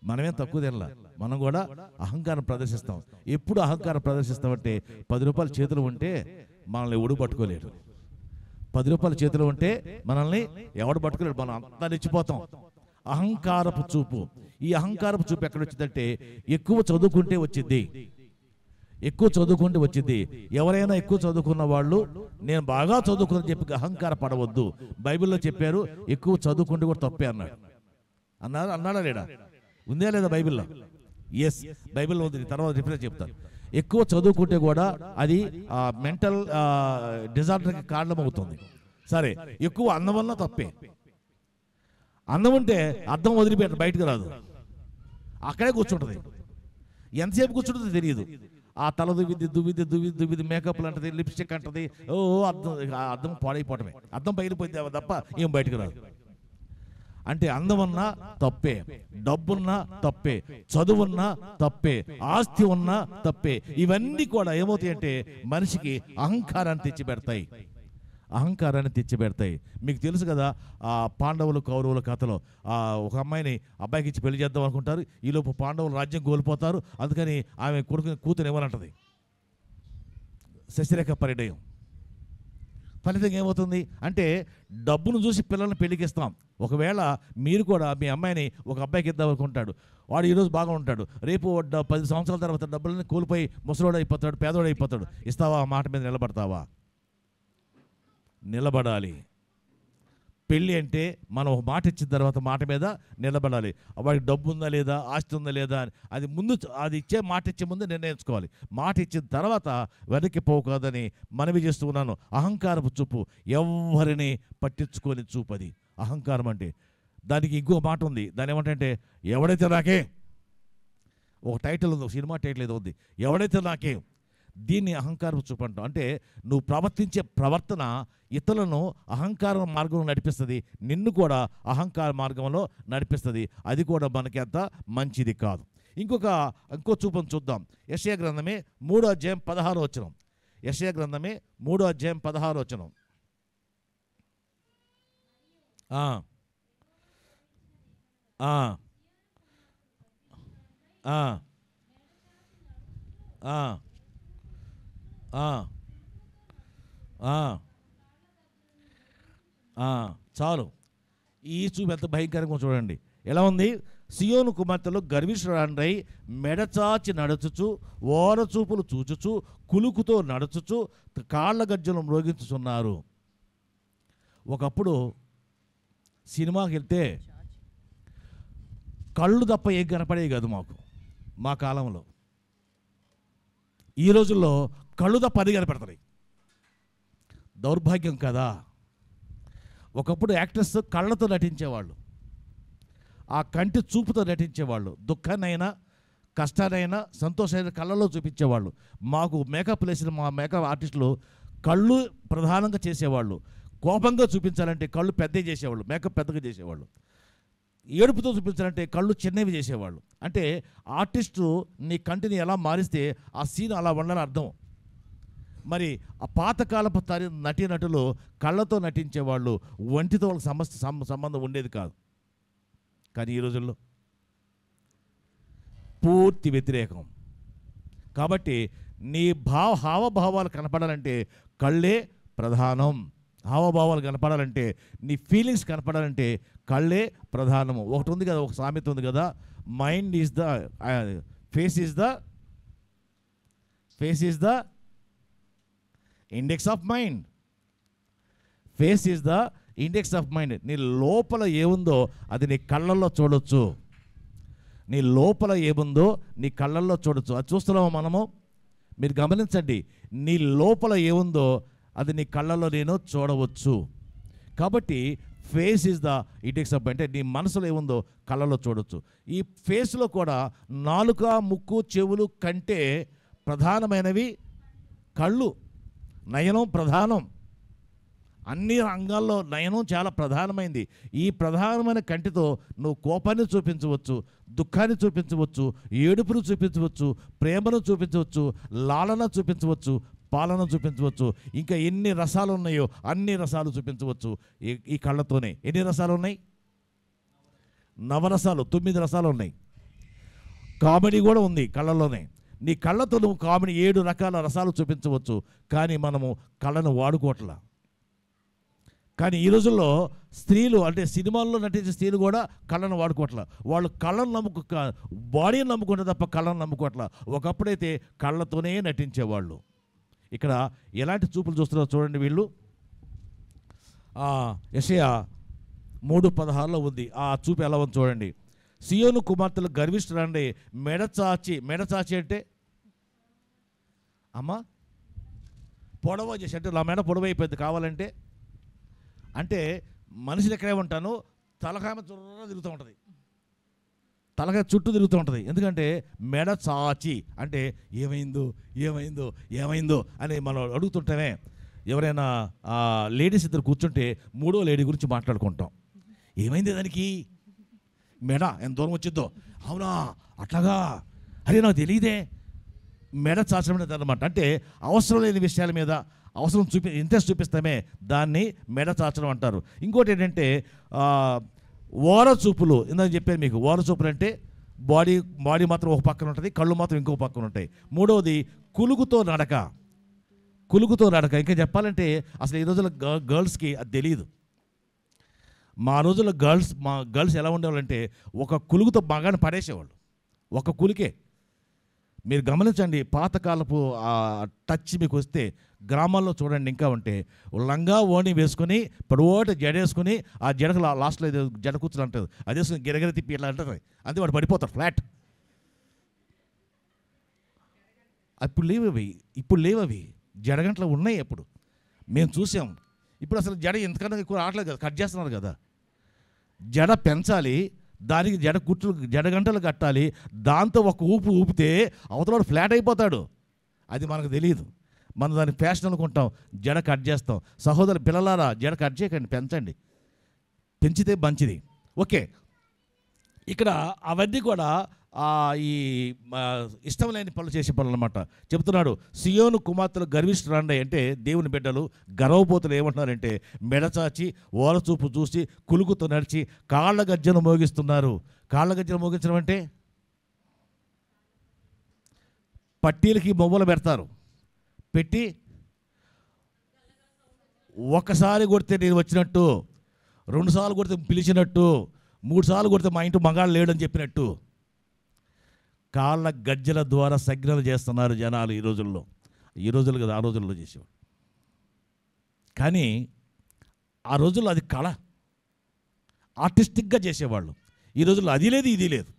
మనమేం తక్కువ తినలా, మనం కూడా అహంకారం ప్రదర్శిస్తాం. ఎప్పుడు అహంకారం ప్రదర్శిస్తామంటే 10 రూపాయల చేతులు ఉంటే మనల్ని ఎవడు పట్టుకోలేడు. 10 రూపాయల చేతులు ఉంటే మనల్ని ఎవడు పట్టుకోలేడు, మనం అంతా రెచ్చిపోతాం. అహంకారపు చూపు. ఈ అహంకారపు చూపు ఎక్కడ వచ్చిందంటే ఎక్కువ చదువుకుంటే వచ్చింది, ఎక్కువ చదువుకుంటే వచ్చింది. ఎవరైనా ఎక్కువ చదువుకున్న వాళ్ళు నేను బాగా చదువుకుని చెప్పి అహంకార పడవద్దు. బైబిల్లో చెప్పారు ఎక్కువ చదువుకుంటే కూడా తప్పే అన్నాడా లేడా? ఉందే లేదా బైబిల్లో? ఎస్, బైబిల్లో ఉంది. తర్వాత రిఫరెన్స్ చెప్తాను. ఎక్కువ చదువుకుంటే కూడా అది మెంటల్ డిజార్డర్కి కారణమవుతుంది. సరే, ఎక్కువ అందం వల్ల తప్పే. అందం ఉంటే అద్దం వదిలిపెట్ట బయటకు రాదు, అక్కడే కూర్చుంటుంది. ఎంతసేపు కూర్చుంటుందో తెలియదు. ఆ తల దువ్విది మేకప్లు అంటది, లిప్స్టిక్ అంటది. అద్దం పాడైపోవటమే, అద్దం పగిలిపోయింది తప్ప ఏం బయటకు రాదు. అంటే అందమన్నా తప్పే, డబ్బున్నా తప్పే, చదువున్నా తప్పే, ఆస్తి ఉన్నా తప్పే. ఇవన్నీ కూడా ఏమవుతాయంటే మనిషికి అహంకారాన్ని తెచ్చిపెడతాయి, అహంకారాన్ని తెచ్చిపెడతాయి. మీకు తెలుసు కదా ఆ పాండవులు కౌరవుల కథలో ఒక అమ్మాయిని అబ్బాయికి ఇచ్చి పెళ్లి చేద్దాం అనుకుంటారు. ఈలోపు పాండవులు రాజ్యం కోల్పోతారు. అందుకని ఆమె కూతురు ఇవ్వాలంటది. శశిరేఖ పరిణయం. ఫలితంగా ఏమవుతుంది అంటే డబ్బును చూసి పిల్లల్ని పెళ్లికిస్తాం. ఒకవేళ మీరు కూడా మీ అమ్మాయిని ఒక అబ్బాయికి ఇద్దాం అనుకుంటాడు. వాడు ఈరోజు బాగా ఉంటాడు, రేపు 10 సంవత్సరాల తర్వాత డబ్బులని కోల్పోయి ముసలోడు అయిపోతాడు, పేదోడు అయిపోతాడు. ఇస్తావా? ఆ మాట మీద నిలబడతావా? నిలబడాలి. పెళ్ళి అంటే మనం ఒక మాట ఇచ్చిన తర్వాత మాట మీద నిలబడాలి. వాడికి డబ్బు ఉందా లేదా, ఆస్తి ఉందా లేదా అని అది ముందు, అది మాట ఇచ్చే ముందు నిర్ణయించుకోవాలి. మాట ఇచ్చిన తర్వాత వెనక్కి పోకూడదని మనవి చేస్తూ ఉన్నాను. అహంకారపు చూపు, ఎవరిని పట్టించుకొని చూపు, అది అహంకారం అంటే. దానికి ఇంకో మాట ఉంది, దాని ఏమంటే ఎవడైతే నాకే, ఒక టైటిల్ ఉంది, ఒక సినిమా టైటిల్ ఏదో ఉంది, ఎవడైతే నాకే. దీన్ని అహంకారం చూపంటాం. అంటే నువ్వు ప్రవర్తించే ప్రవర్తన ఇతరులను అహంకారం మార్గంలో నడిపిస్తుంది, నిన్ను కూడా అహంకార మార్గంలో నడిపిస్తుంది. అది కూడా మనకి అంత మంచిది కాదు. ఇంకో చూపం చూద్దాం. యెషయా గ్రంథమే 3వ అధ్యాయం 16వ వచనం. యెషయా గ్రంథమే 3వ అధ్యాయం 16వ వచనం. చాలు. ఈ చూపు ఎంత భయంకరంగా చూడండి. ఎలా ఉంది? సియోను కుమార్తెలు గర్విష్ఠురాండ్రై మెడచాచి నడుచుచు, ఓర చూపులు చూచుచు, కులుకుతో నడుచుచు, కాళ్ళ గజ్జలు మ్రోగించుచున్నారు. ఒకప్పుడు సినిమాకి వెళ్తే కళ్ళు తప్ప ఏం కనపడేవి కాదు మా కాలంలో. ఈ రోజుల్లో కళ్ళు తప్ప అది కనపడతాయి. దౌర్భాగ్యం కదా. ఒకప్పుడు యాక్టర్స్ కళ్ళతో నటించేవాళ్ళు, ఆ కంటి చూపుతో నటించేవాళ్ళు. దుఃఖాన్నైనా, కష్టానైనా, సంతోషమైన కళ్ళలో చూపించేవాళ్ళు. మాకు మేకప్ వేసిన మా మేకప్ ఆర్టిస్టులు కళ్ళు ప్రధానంగా చేసేవాళ్ళు. కోపంగా చూపించాలంటే కళ్ళు పెద్దవి చేసేవాళ్ళు, మేకప్ పెద్దగా చేసేవాళ్ళు. ఏడుపుతో చూపించాలంటే కళ్ళు చిన్నవి చేసేవాళ్ళు. అంటే ఆర్టిస్టు నీ కంటిని ఎలా మారిస్తే ఆ సీన్ అలా ఉండాలని అర్థం. మరి ఆ పాతకాలపు నటీనటులు కళ్ళతో నటించేవాళ్ళు, ఒంటితో వాళ్ళకి సంబంధం ఉండేది కాదు. కానీ ఈ రోజుల్లో పూర్తి వ్యతిరేకం. కాబట్టి నీ హావభావాలు కనపడాలంటే కళ్ళే ప్రధానం. హావభావాలు కనపడాలంటే, నీ ఫీలింగ్స్ కనపడాలంటే కళ్ళే ప్రధానము. ఒకటి ఉంది కదా, ఒక సామెత ఉంది కదా, mind is the face is the index of mind. Face is the index of mind. నీ లోపల ఏముందో అది నీ కళ్ళల్లో చూడొచ్చు. నీ లోపల ఏముందో నీ కళ్ళల్లో చూడొచ్చు. అది చూస్తున్నామో మనము? మీరు గమనించండి, నీ లోపల ఏముందో అది నీ కళ్ళల్లో నేను చూడవచ్చు. కాబట్టి face is the index of, అంటే నీ మనసులో ఏముందో కళ్ళలో చూడొచ్చు. ఈ ఫేస్లో కూడా నాలుక, ముక్కు, చెవులు కంటే ప్రధానమైనవి కళ్ళు. నయనం ప్రధానం, అన్ని రంగాల్లో నయనం చాలా ప్రధానమైంది. ఈ ప్రధానమైన కంటితో నువ్వు కోపాన్ని చూపించవచ్చు, దుఃఖాన్ని చూపించవచ్చు, ఏడుపును చూపించవచ్చు, ప్రేమను చూపించవచ్చు, లాలన చూపించవచ్చు, పాలన చూపించవచ్చు, ఇంకా ఎన్ని రసాలు ఉన్నాయో అన్ని రసాలు చూపించవచ్చు ఈ కళ్ళతోనే. ఎన్ని రసాలు ఉన్నాయి? నవరసాలు, 9 రసాలు ఉన్నాయి. కామెడీ కూడా ఉంది కళ్ళలోనే. నీ కళ్ళతో నువ్వు కామెడీ 7 రకాల రసాలు చూపించవచ్చు, కానీ మనము కళ్ళను వాడుకోవట్లా. కానీ ఈ రోజుల్లో స్త్రీలు, అంటే సినిమాల్లో నటించే స్త్రీలు కూడా కళ్ళను వాడుకోవట్లా. వాళ్ళు కళ్ళను బాడీని నమ్ముకుంటే తప్ప కళ్ళను నమ్ముకోవట్లా. ఒకప్పుడైతే కళ్ళతోనే నటించేవాళ్ళు. ఇక్కడ ఎలాంటి చూపులు చూస్తున్నారో చూడండి. వీళ్ళు యెషయా 3:16లో ఉంది. ఆ చూపు ఎలా ఉంది చూడండి. సియోను కుమార్తెలు గర్విష్ఠులండి, మెడచాచి. మెడచాచి అంటే అమ్మ పొడవ చేసి, అంటే నా మెడ పొడవ అయిపోయింది కావాలంటే. అంటే మనిషిని ఎక్కడే ఉంటాను, తలకాయ చుట్టూ తిరుగుతూ ఉంటుంది, తలకాయ చుట్టూ తిరుగుతూ ఉంటుంది. ఎందుకంటే మెడ చాచి అంటే ఏమైందో ఏమైందో ఏమైందో అని మనం అడుగుతుంటామే. ఎవరైనా లేడీస్ ఇద్దరు కూర్చుంటే మూడో లేడీ గురించి మాట్లాడుకుంటాం. ఏమైంది దానికి, మెడ ఎంత దూరం వచ్చిద్దో, అవునా అట్లాగా, అరే నాకు తెలియదే. మెడ చాచడం అనేది అన్నమాట. అంటే అవసరం లేని విషయాల మీద ఇంట్రెస్ట్ చూపిస్తామే, దాన్ని మెడ చాచడం అంటారు. ఇంకోటి ఏంటంటే ఓరచూపులు. ఇందాక చెప్పాను మీకు, ఓరచూపులు అంటే బాడీ మాత్రం ఒక పక్కన ఉంటుంది, కళ్ళు మాత్రం ఇంకో పక్కన ఉంటాయి. మూడవది కులుగుతో నడక. కులుగుతో నడక ఇంకా చెప్పాలంటే అసలు ఈ రోజుల్లో గర్ల్స్కి అది తెలియదు. మా రోజుల్లో గర్ల్స్ ఎలా ఉండేవాళ్ళంటే ఒక కులుగుతో బాగానే పడేసేవాళ్ళు, ఒక కులికే. మీరు గమనించండి, పాతకాలపు టచ్ మీకు వస్తే గ్రామాల్లో చూడండి ఇంకా ఉంటే, లంగా ఓణి వేసుకొని పొడవోటి జడేసుకుని ఆ జడకు లాస్ట్లో జడ కూర్చుని అంటారు, అది వేసుకుని గిరగిర తిప్పి ఇట్లా అంటారు, అంతే వాడు పడిపోతారు ఫ్లాట్. ఇప్పుడు లేవవి జడగంటలు ఉన్నాయి. అప్పుడు మేము చూసాం. ఇప్పుడు అసలు జడ ఎంతకన్నా ఎక్కువ రావట్లేదు కదా, కట్ చేస్తున్నారు కదా. జడ పెంచాలి, దానికి జడగంటలు కట్టాలి, దాంతో ఒక ఊపితే అవతల ఫ్లాట్ అయిపోతాడు. అది మనకు తెలియదు. మనం దాన్ని ఫ్యాషన్ అనుకుంటాం, జడ కట్ చేస్తాం. సహోదరు పిల్లలారా, జడ కట్ చేయకండి, పెంచండి, పెంచితే మంచిది. ఓకే, ఇక్కడ అవన్నీ కూడా ఈ ఇష్టం లేని పనులు చేసే పనులు అనమాట. చెప్తున్నాడు, సియోను కుమార్తెలు గర్విష్ఠులండి, అంటే దేవుని బిడ్డలు గర్వపోతులు ఏమంటున్నారంటే మెడచాచి ఓరచూపు చూసి కులుగుతో నడిచి కాళ్ళ గజ్జను మోగిస్తున్నారు. కాళ్ళ గజ్జను మోగించడం అంటే పట్టీలకి మొవ్వలు పెడతారు, పెట్టి ఒకసారి కొడితే నేను వచ్చినట్టు, 2 సార్లు కొడితే పిలిచినట్టు, 3 సార్లు కొడితే మా ఇంటి మగాళ్ళు లేడని చెప్పినట్టు కాళ్ళ గజ్జల ద్వారా సంజ్ఞలు చేస్తున్నారు జనాలు ఈ రోజుల్లో. ఈ రోజులు కదా, ఆ రోజుల్లో చేసేవాడు. కానీ ఆ రోజుల్లో అది కళ, ఆర్టిస్టిక్గా చేసేవాళ్ళు. ఈ రోజుల్లో అది లేదు, ఇది లేదు.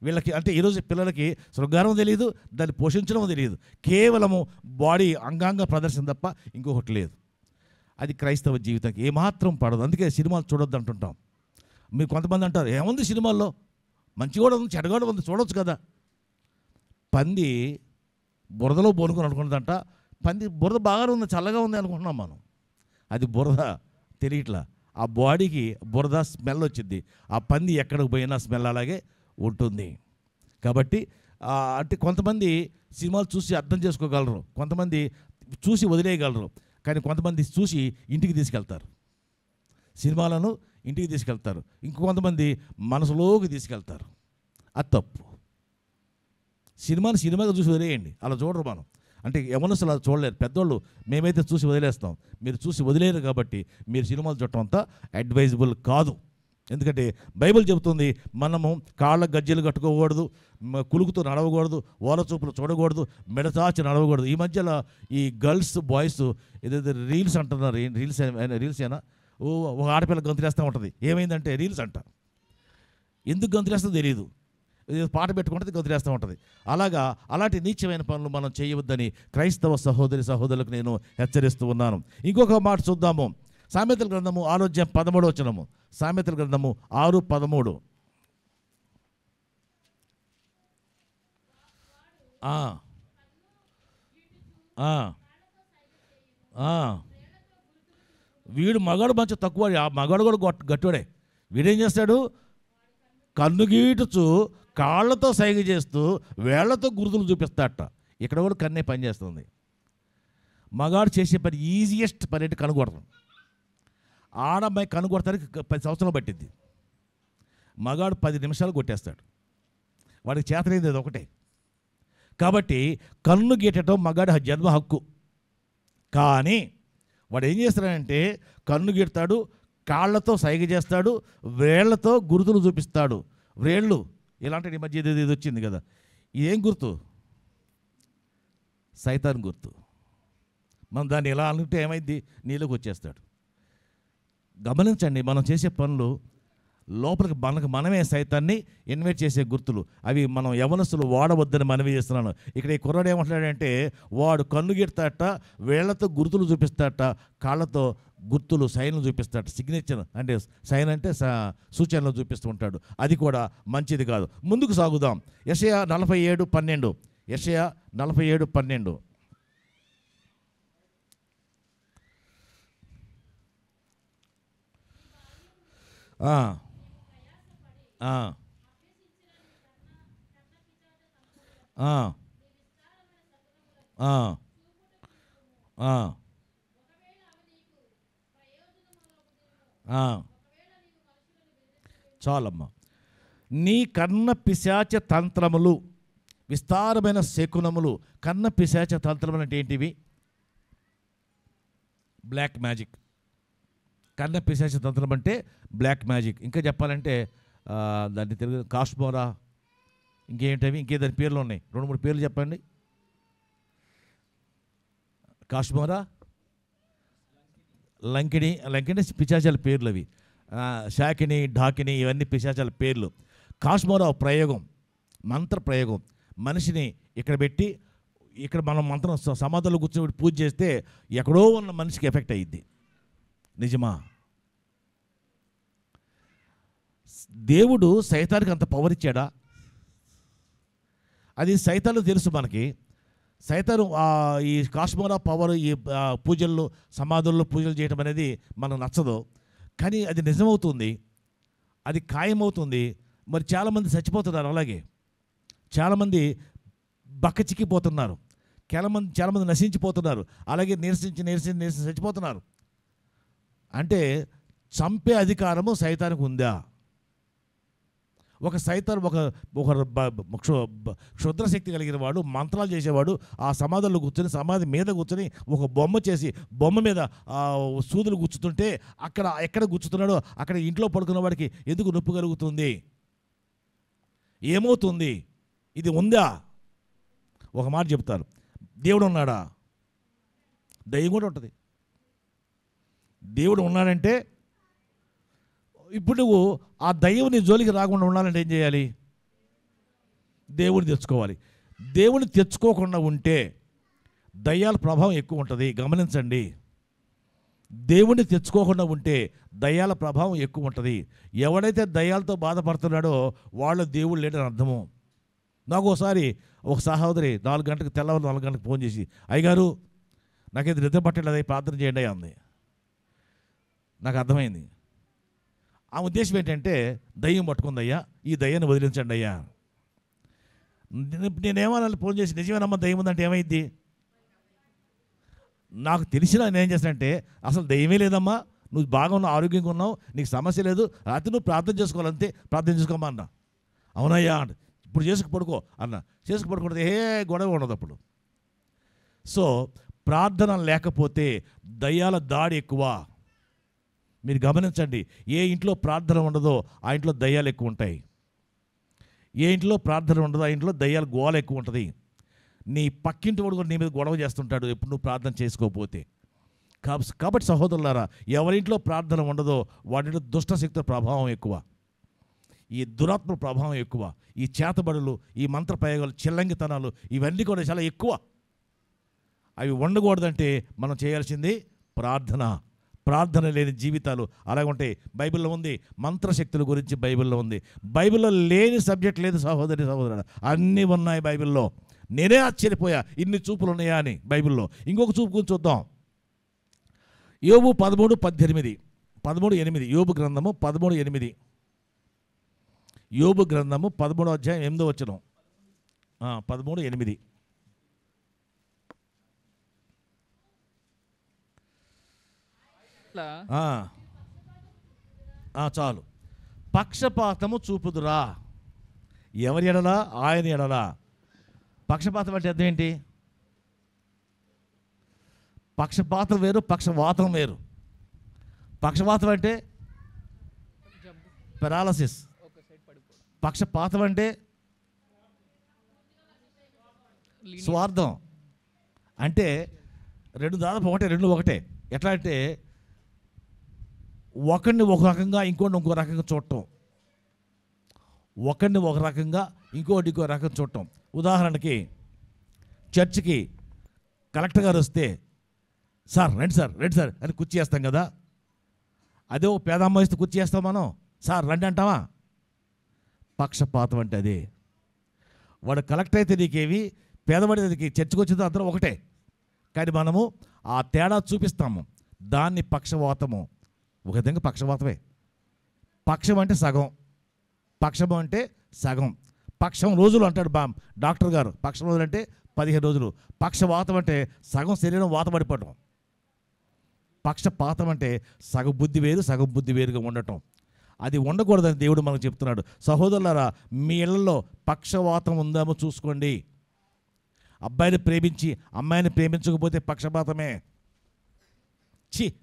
వీళ్ళకి అంటే ఈరోజు పిల్లలకి శృంగారం తెలియదు, దాన్ని పోషించడం తెలియదు, కేవలము బాడీ అంగాంగ ప్రదర్శన తప్ప ఇంకొకటి లేదు. అది క్రైస్తవ జీవితానికి ఏమాత్రం పడదు. అందుకే సినిమాలు చూడొద్దు అంటుంటాం. మీరు కొంతమంది అంటారు, ఏముంది సినిమాల్లో, మంచి కూడా ఉంది, చెడ్డ కూడా ఉంది, చూడొచ్చు కదా. పంది బురదలో బోనుకొని అనుకున్నదంట, పంది బురద బాగానే ఉంది, చల్లగా ఉంది అనుకుంటున్నాం మనం. అది బురద తెలియట్లా. ఆ బాడీకి బురద స్మెల్ వచ్చింది, ఆ పంది ఎక్కడికి పోయినా స్మెల్ అలాగే ఉంటుంది. కాబట్టి అంటే కొంతమంది సినిమాలు చూసి అర్థం చేసుకోగలరు, కొంతమంది చూసి వదిలేయగలరు, కానీ కొంతమంది చూసి ఇంటికి తీసుకెళ్తారు, సినిమాలను ఇంటికి తీసుకెళ్తారు. ఇంకొంతమంది మనసులోకి తీసుకెళ్తారు. అది తప్పు. సినిమాగా చూసి వదిలేయండి, అలా చూడరు మనం. అంటే యవనస్తులు అలా చూడలేరు, పెద్దోళ్ళు మేమైతే చూసి వదిలేస్తాం, మీరు చూసి వదిలేరు. కాబట్టి మీరు సినిమాలు చూడటం అంతా అడ్వైజబుల్ కాదు. ఎందుకంటే బైబిల్ చెబుతుంది, మనము కాళ్ళ గజ్జలు కట్టుకోకూడదు, కులుకుతో నడవకూడదు, ఓలచూపులు చూడకూడదు, మెడచాచి నడవకూడదు. ఈ మధ్యలో ఈ గర్ల్స్ బాయ్స్ ఏదైతే రీల్స్ అంటున్నారు, రీల్స్ అయినా ఒక ఆడపిల్ల గంతులేస్తూ ఉంటుంది. ఏమైందంటే రీల్స్ అంట, ఎందుకు గంతులేస్తుందో తెలియదు, పాట పెట్టుకుంటే గంతులేస్తూ ఉంటుంది. అలాంటి నీచమైన పనులు మనం చేయవద్దని క్రైస్తవ సహోదరులకు నేను హెచ్చరిస్తూ ఉన్నాను. ఇంకొక మాట చూద్దాము. సామెతల గ్రంథము 6:13 సామెతల గ్రంథము 6:13. వీడు మగాడు మంచి తక్కువ, ఆ మగాడు కూడా గట్టుడే. వీడేం చేస్తాడు? కన్ను గీటుచు కాళ్ళతో సైగ చేస్తూ వేళ్లతో గుర్తులు చూపిస్తాడట. ఇక్కడ కూడా కన్నే పని చేస్తుంది. మగాడు చేసే పని ఈజియెస్ట్ పని అంటే కనుగొడతాం. ఆడమ్మాయి కనుగొడతానికి 10 సంవత్సరాలు పట్టింది. మగాడు 10 నిమిషాలు కొట్టేస్తాడు. వాడికి చేతనైంది అది ఒకటే. కాబట్టి కన్ను గీటడం మగాడి జన్మ హక్కు. కానీ వాడు ఏం చేస్తాడంటే కన్ను గీడతాడు, కాళ్ళతో సైగ చేస్తాడు, వేళ్లతో గుర్తులు చూపిస్తాడు. వేళ్ళు ఇలాంటి ఈ మధ్య ఇది వచ్చింది కదా, ఏం గుర్తు? సైతాన్ గుర్తు. మనం దాన్ని ఎలా అనుకుంటే ఏమైంది? నీళ్ళకి వచ్చేస్తాడు. గమనించండి, మనం చేసే పనులు లోపలికి మనమే సైతాన్ని ఇన్వైట్ చేసే గుర్తులు. అవి మనం యవనస్తులు వాడవద్దని మనవి చేస్తున్నాను. ఇక్కడ ఈ కుర్రాడు ఏమంటున్నాడంటే వాడు కన్ను గిడతాట, వేళ్లతో గుర్తులు చూపిస్తాట, కాళ్ళతో గుర్తులు సైన్లు చూపిస్తాడు. సిగ్నేచర్ అంటే సైన్ అంటే సూచనలు చూపిస్తూ ఉంటాడు. అది కూడా మంచిది కాదు. ముందుకు సాగుదాం. యెషయా 47:12. యెషయా 47:12. చాలమ్మా. నీ కన్న పిశాచ తంత్రములు, విస్తారమైన శకునములు. కన్న పిశాచ తంత్రములు అంటే ఏంటివి? Black magic. కన్న పిశాచ తంత్రం అంటే బ్లాక్ మ్యాజిక్. ఇంకా చెప్పాలంటే దాన్ని తెలుగు కాస్మోరా, ఇంకేంటవి, ఇంకేదాని పేర్లు ఉన్నాయి. 2-3 పేర్లు చెప్పండి. కాస్మోరా, లంకిణి. లంకిణి పిశాచాల పేర్లు అవి. శాకిని, ఢాకిని, ఇవన్నీ పిశాచాల పేర్లు. కాస్మోరా ప్రయోగం, మంత్ర ప్రయోగం. మనిషిని ఇక్కడ పెట్టి ఇక్కడ మనం మంత్రం సమాధులు కూర్చొని పూజ చేస్తే ఎక్కడో ఉన్న మనిషికి ఎఫెక్ట్ అయ్యిద్ది. నిజమా? దేవుడు సైతానికి అంత పవర్ ఇచ్చాడా? అది సైతాను తెలుసు మనకి. సైతాను ఈ కాస్మోరా పవర్, ఈ పూజల్లో సమాధుల్లో పూజలు చేయడం అనేది మనకు నచ్చదు. కానీ అది నిజమవుతుంది, అది ఖాయమవుతుంది. మరి చాలామంది చచ్చిపోతున్నారు. అలాగే చాలామంది బక్కచిక్కిపోతున్నారు. చాలామంది నశించిపోతున్నారు. అలాగే నీరసించి చచ్చిపోతున్నారు. అంటే చంపే అధికారము సైతానికి ఉందా? ఒక సైతాన్ ఒక క్షుద్రశక్తి కలిగిన వాడు, మంత్రాలు చేసేవాడు, ఆ సమాధుల్లో కూర్చొని సమాధి మీద కూర్చొని ఒక బొమ్మ చేసి బొమ్మ మీద సూదులు గుచ్చుతుంటే ఎక్కడ గుచ్చుతున్నాడో అక్కడ ఇంట్లో పడుకున్న వాడికి ఎందుకు నొప్పి కలుగుతుంది? ఏమవుతుంది? ఇది ఉందా? ఒక మాట చెప్తారు, దేవుడు ఉన్నాడా? దయ్యం కూడా ఉంటుంది. దేవుడు ఉన్నాడంటే ఇప్పుడు నువ్వు ఆ దయ్యం నీ జోలికి రాకుండా ఉండాలంటే ఏం చేయాలి? దేవుడిని తెచ్చుకోవాలి. దేవుడిని తెచ్చుకోకుండా ఉంటే దయ్యాల ప్రభావం ఎక్కువ ఉంటుంది. గమనించండి, దేవుడిని తెచ్చుకోకుండా ఉంటే దయ్యాల ప్రభావం ఎక్కువ ఉంటుంది. ఎవడైతే దయ్యాలతో బాధపడుతున్నాడో వాళ్ళు దేవుడు లేడని అర్థము. నాకు ఒకసారి ఒక సహోదరి 4 గంటలకు తెల్లవారు 4 గంటలకు ఫోన్ చేసి, అయ్యగారు నాకైతే నిద్ర పట్టలేదు, ప్రార్థన చేయండి అంది. నాకు అర్థమైంది. ఆ ఉద్దేశం ఏంటంటే దయ్యం పట్టుకుందయ్యా, ఈ దయ్యాన్ని వదిలించండి అయ్యా. నేనేమన్నా ఫోన్ చేసి నిజమేనమ్మా దయ్యం ఉందంటే ఏమైంది? నాకు తెలిసినా నేనేం చేస్తానంటే అసలు దయ్యమే లేదమ్మా, నువ్వు బాగా ఉన్నావు, ఆరోగ్యంగా ఉన్నావు, నీకు సమస్య లేదు, రాత్రి నువ్వు ప్రార్థన చేసుకోవాలంతే, ప్రార్థన చేసుకోమా అన్న. అవునయ్యా అంటే ఇప్పుడు చేసుకు పడుకో అన్న. చేసుకు పడుకుంటే గొడవ ఉండదు అప్పుడు. సో ప్రార్థన లేకపోతే దయ్యాల దాడి ఎక్కువ. మీరు గమనించండి, ఏ ఇంట్లో ప్రార్థన ఉండదో ఆ ఇంట్లో దయ్యాలు ఎక్కువ ఉంటాయి. ఏ ఇంట్లో ప్రార్థన ఉండదో ఆ ఇంట్లో దయ్యాల గోల ఎక్కువ ఉంటుంది. నీ పక్కింటి వాడు కూడా నీ మీద గొడవ చేస్తుంటాడు ఎప్పుడు నువ్వు ప్రార్థన చేసుకోకపోతే. కాబట్టి సహోదరులారా, ఎవరింట్లో ప్రార్థన ఉండదో వాటిలో దుష్టశక్తుల ప్రభావం ఎక్కువ, ఈ దురాత్మ ప్రభావం ఎక్కువ, ఈ చేతబడులు, ఈ మంత్ర ప్రయోగాలు, చిల్లంగితనాలు ఇవన్నీ కూడా చాలా ఎక్కువ. అవి ఉండకూడదంటే మనం చేయాల్సింది ప్రార్థన. ప్రార్థన లేని జీవితాలు అలాగే ఉంటాయి. బైబిల్లో ఉంది, మంత్రశక్తుల గురించి బైబిల్లో ఉంది. బైబిల్లో లేని సబ్జెక్ట్ లేదు సహోదరి సహోదరుడు, అన్నీ ఉన్నాయి బైబిల్లో. నేనే ఆశ్చర్యపోయా ఇన్ని చూపులు ఉన్నాయా అని బైబిల్లో. ఇంకొక చూపు గురించి చూద్దాం. యోబు 13:18, 13:8. యోబు గ్రంథము 13:8. యోబు గ్రంథము 13వ అధ్యాయం 8వ వచనం. 13:8. చాలు. పక్షపాతము చూపుదురా. ఎవరి ఎడలా? ఆయన ఎడలా. పక్షపాతం అంటే అర్థం ఏంటి? పక్షపాతం వేరు, పక్షవాతం వేరు. పక్షపాతం అంటే పెరాలసిస్. పక్షపాతం అంటే స్వార్థం. అంటే రెండు దాదాపు ఒకటే, రెండు ఒకటే. ఎట్లా అంటే ఒకరిని ఒక రకంగా ఇంకోటి ఇంకో రకంగా చూడటం, ఒకరిని ఒక రకంగా ఇంకోటి ఇంకో రకంగా చూడటం. ఉదాహరణకి చర్చికి కలెక్టర్ గారు వస్తే సార్ రండి సార్ రండి సార్ అని కుర్చీ వేస్తాం కదా. అదే ఓ పేద అమ్మాయి వస్తే కుర్చీ వేస్తాం మనం, సార్ రండి అంటావా? పక్షపాతం అంటే అదే. వాడు కలెక్టర్ అయితే నీకేవి, పేదవాడికి చర్చకు వచ్చిందో అందరూ ఒకటే, కానీ మనము ఆ తేడా చూపిస్తాము. దాన్ని పక్షవాతము. ఒక విధంగా పక్షవాతమే. పక్షం అంటే సగం, పక్షము అంటే సగం. పక్షం రోజులు అంటాడు డాక్టర్ గారు. పక్షం రోజులు అంటే 15 రోజులు. పక్షవాతం అంటే సగం శరీరం వాతపడిపోవటం. పక్షపాతం అంటే సగం బుద్ధి వేరు, సగం బుద్ధి వేరుగా ఉండటం. అది ఉండకూడదని దేవుడు మనకు చెప్తున్నాడు. సహోదరులారా, మీ ఇళ్లలో పక్షవాతం ఉందేమో చూసుకోండి. అబ్బాయిని ప్రేమించి అమ్మాయిని ప్రేమించకపోతే పక్షపాతమే.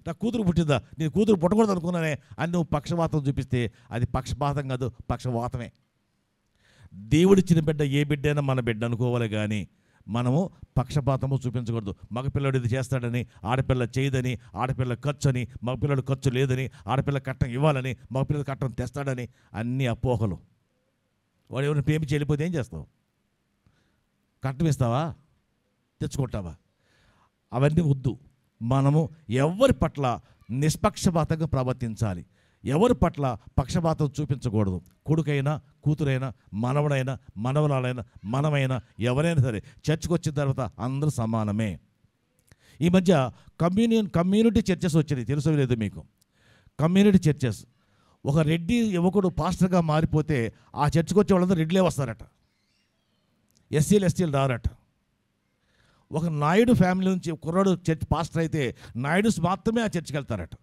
నా కూతురు పుట్టిందా, నేను కూతురు పుట్టకూడదు అనుకున్నానే అని నువ్వు పక్షపాతం చూపిస్తే అది పక్షపాతం కాదు, పక్షవాతమే. దేవుడిచ్చిన బిడ్డ ఏ బిడ్డైనా మన బిడ్డ అనుకోవాలి, కానీ మనము పక్షపాతము చూపించకూడదు. మగపిల్లడు ఇది చేస్తాడని ఆడపిల్ల చేయదని, ఆడపిల్ల ఖర్చు అని మగపిల్లడు ఖర్చు లేదని, ఆడపిల్ల కట్టం ఇవ్వాలని మగపిల్లడు కట్టం తెస్తాడని అన్ని అపోహలు. వాడు ఎవరిని ప్రేమించి వెళ్ళిపోతే ఏం చేస్తావు? కట్టం ఇస్తావా? తెచ్చుకుంటావా? అవన్నీ వద్దు. మనము ఎవరి పట్ల నిష్పక్షపాతంగా ప్రవర్తించాలి. ఎవరి పట్ల పక్షపాతం చూపించకూడదు. కొడుకైనా, కూతురైనా, మనవడైనా, మనవరాలైనా, మనమైనా, ఎవరైనా సరే చర్చికి వచ్చిన తర్వాత అందరూ సమానమే. ఈ మధ్య కమ్యూనిటీ చర్చెస్ వచ్చినాయి, తెలుసో లేదు మీకు? Community churches. ఒక రెడ్డి యువకుడు పాస్టర్గా మారిపోతే ఆ చర్చికి వచ్చే వాళ్ళందరూ రెడ్లే వస్తారట, ఎస్సీలు ఎస్టీలు రారట. ఒక నాయుడు ఫ్యామిలీ నుంచి కుర్రాడు చర్చ్ పాస్టర్ అయితే నాయుడుస్ మాత్రమే ఆ చర్చికి వెళ్తారట.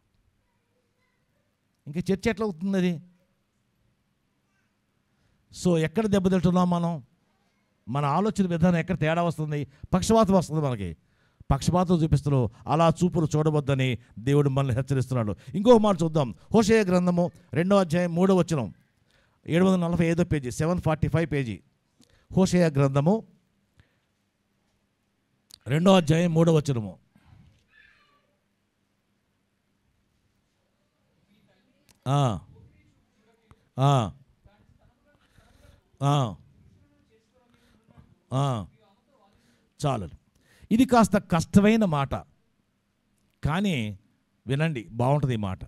ఇంకా చర్చ్ ఎట్లా అవుతుంది అది? సో ఎక్కడ దెబ్బతింటున్నాం మనం? మన ఆలోచన విధానం ఎక్కడ తేడా వస్తుంది? పక్షపాతం వస్తుంది మనకి. పక్షపాతం చూపిస్తున్నావు. అలా చూపులు చూడవద్దని దేవుడు మనల్ని హెచ్చరిస్తున్నాడు. ఇంకొక మాట చూద్దాం. హోషేయ గ్రంథము 2వ అధ్యాయం 3వ వచనం, 745 పేజీ, 745 పేజీ. హోషేయ గ్రంథము 2వ అధ్యాయం 3వ వచనము. చాలు. ఇది కాస్త కష్టమైన మాట, కానీ వినండి, బాగుంటుంది ఈ మాట.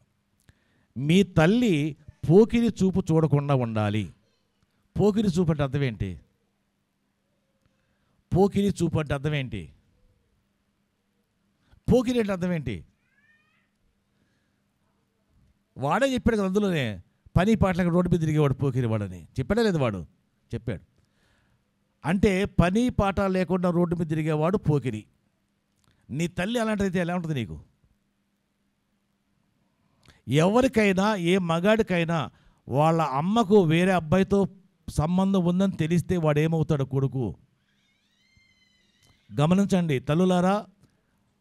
మీ తల్లి పోకిరి చూపు చూడకుండా ఉండాలి. పోకిరి చూపు అంటే అర్థం ఏంటి? పోకిరి చూపు అంటే అర్థం ఏంటి? పోకిరి అంటే అర్థం ఏంటి? వాడే చెప్పాడు కదా, అందులోనే పని పాటలకు రోడ్డు మీద తిరిగేవాడు పోకిరి వాడని చెప్పాడే లేదు? వాడు చెప్పాడు. అంటే పని పాట లేకుండా రోడ్డు మీద తిరిగేవాడు పోకిరి. నీ తల్లి అలాంటిదైతే ఎలా ఉంటుంది నీకు? ఎవరికైనా, ఏ మగాడికైనా వాళ్ళ అమ్మకు వేరే అబ్బాయితో సంబంధం ఉందని తెలిస్తే వాడు ఏమవుతాడు? కొడుకు. గమనించండి తల్లులారా,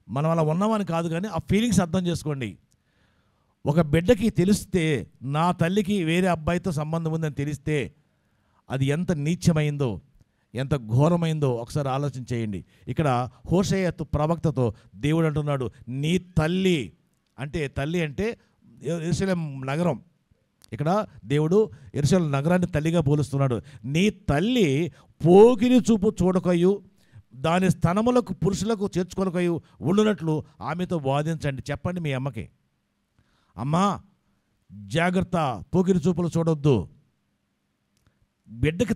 మనం అలా ఉన్నామని కాదు, కానీ ఆ ఫీలింగ్స్ అర్థం చేసుకోండి. ఒక బిడ్డకి తెలిస్తే నా తల్లికి వేరే అబ్బాయితో సంబంధం ఉందని తెలిస్తే అది ఎంత నీచమైందో, ఎంత ఘోరమైందో ఒకసారి ఆలోచన చేయండి. ఇక్కడ హోషేయ ప్రవక్తతో దేవుడు అంటున్నాడు, నీ తల్లి అంటే, తల్లి అంటే యెరూషలేము నగరం. ఇక్కడ దేవుడు యెరూషలేము నగరాన్ని తల్లిగా పోలుస్తున్నాడు. నీ తల్లి పోకిరి చూపు చూడకయు దాని స్తనములకు పురుషులకు చేర్చుకొనకయు ఉండునట్లు ఆమెతో వాదించండి. చెప్పండి మీ అమ్మకి. అమ్మా జాగ్రత్త, పోకిరి చూపులు చూడొద్దు. బిడ్డకి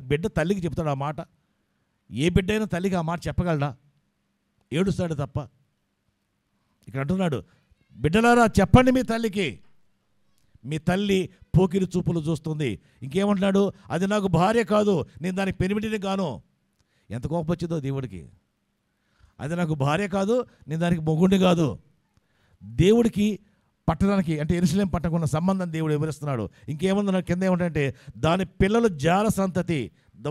బిడ్డ తల్లికి చెప్తాడు ఆ మాట. ఏ బిడ్డ అయినా తల్లికి ఆ మాట చెప్పగలడా? ఏడుస్తాడు తప్ప. ఇక్కడ అంటున్నాడు, బిడ్డలారా చెప్పండి మీ తల్లికి, మీ తల్లి పోకిరి చూపులు చూస్తుంది. ఇంకేమంటున్నాడు, అది నాకు భార్య కాదు, నేను దానికి పెనిమిటిని గాను. ఎంత కోపం వచ్చిందో దేవుడికి. అది నాకు భార్య కాదు, నేను దానికి మొగుడిని కాదు. దేవుడికి పట్టడానికి అంటే యెరూషలేము పట్టకున్న సంబంధం దేవుడు వివరిస్తున్నాడు. ఇంకేమన్నా కింద ఏమంటే, దాని పిల్లలు జార సంతతి,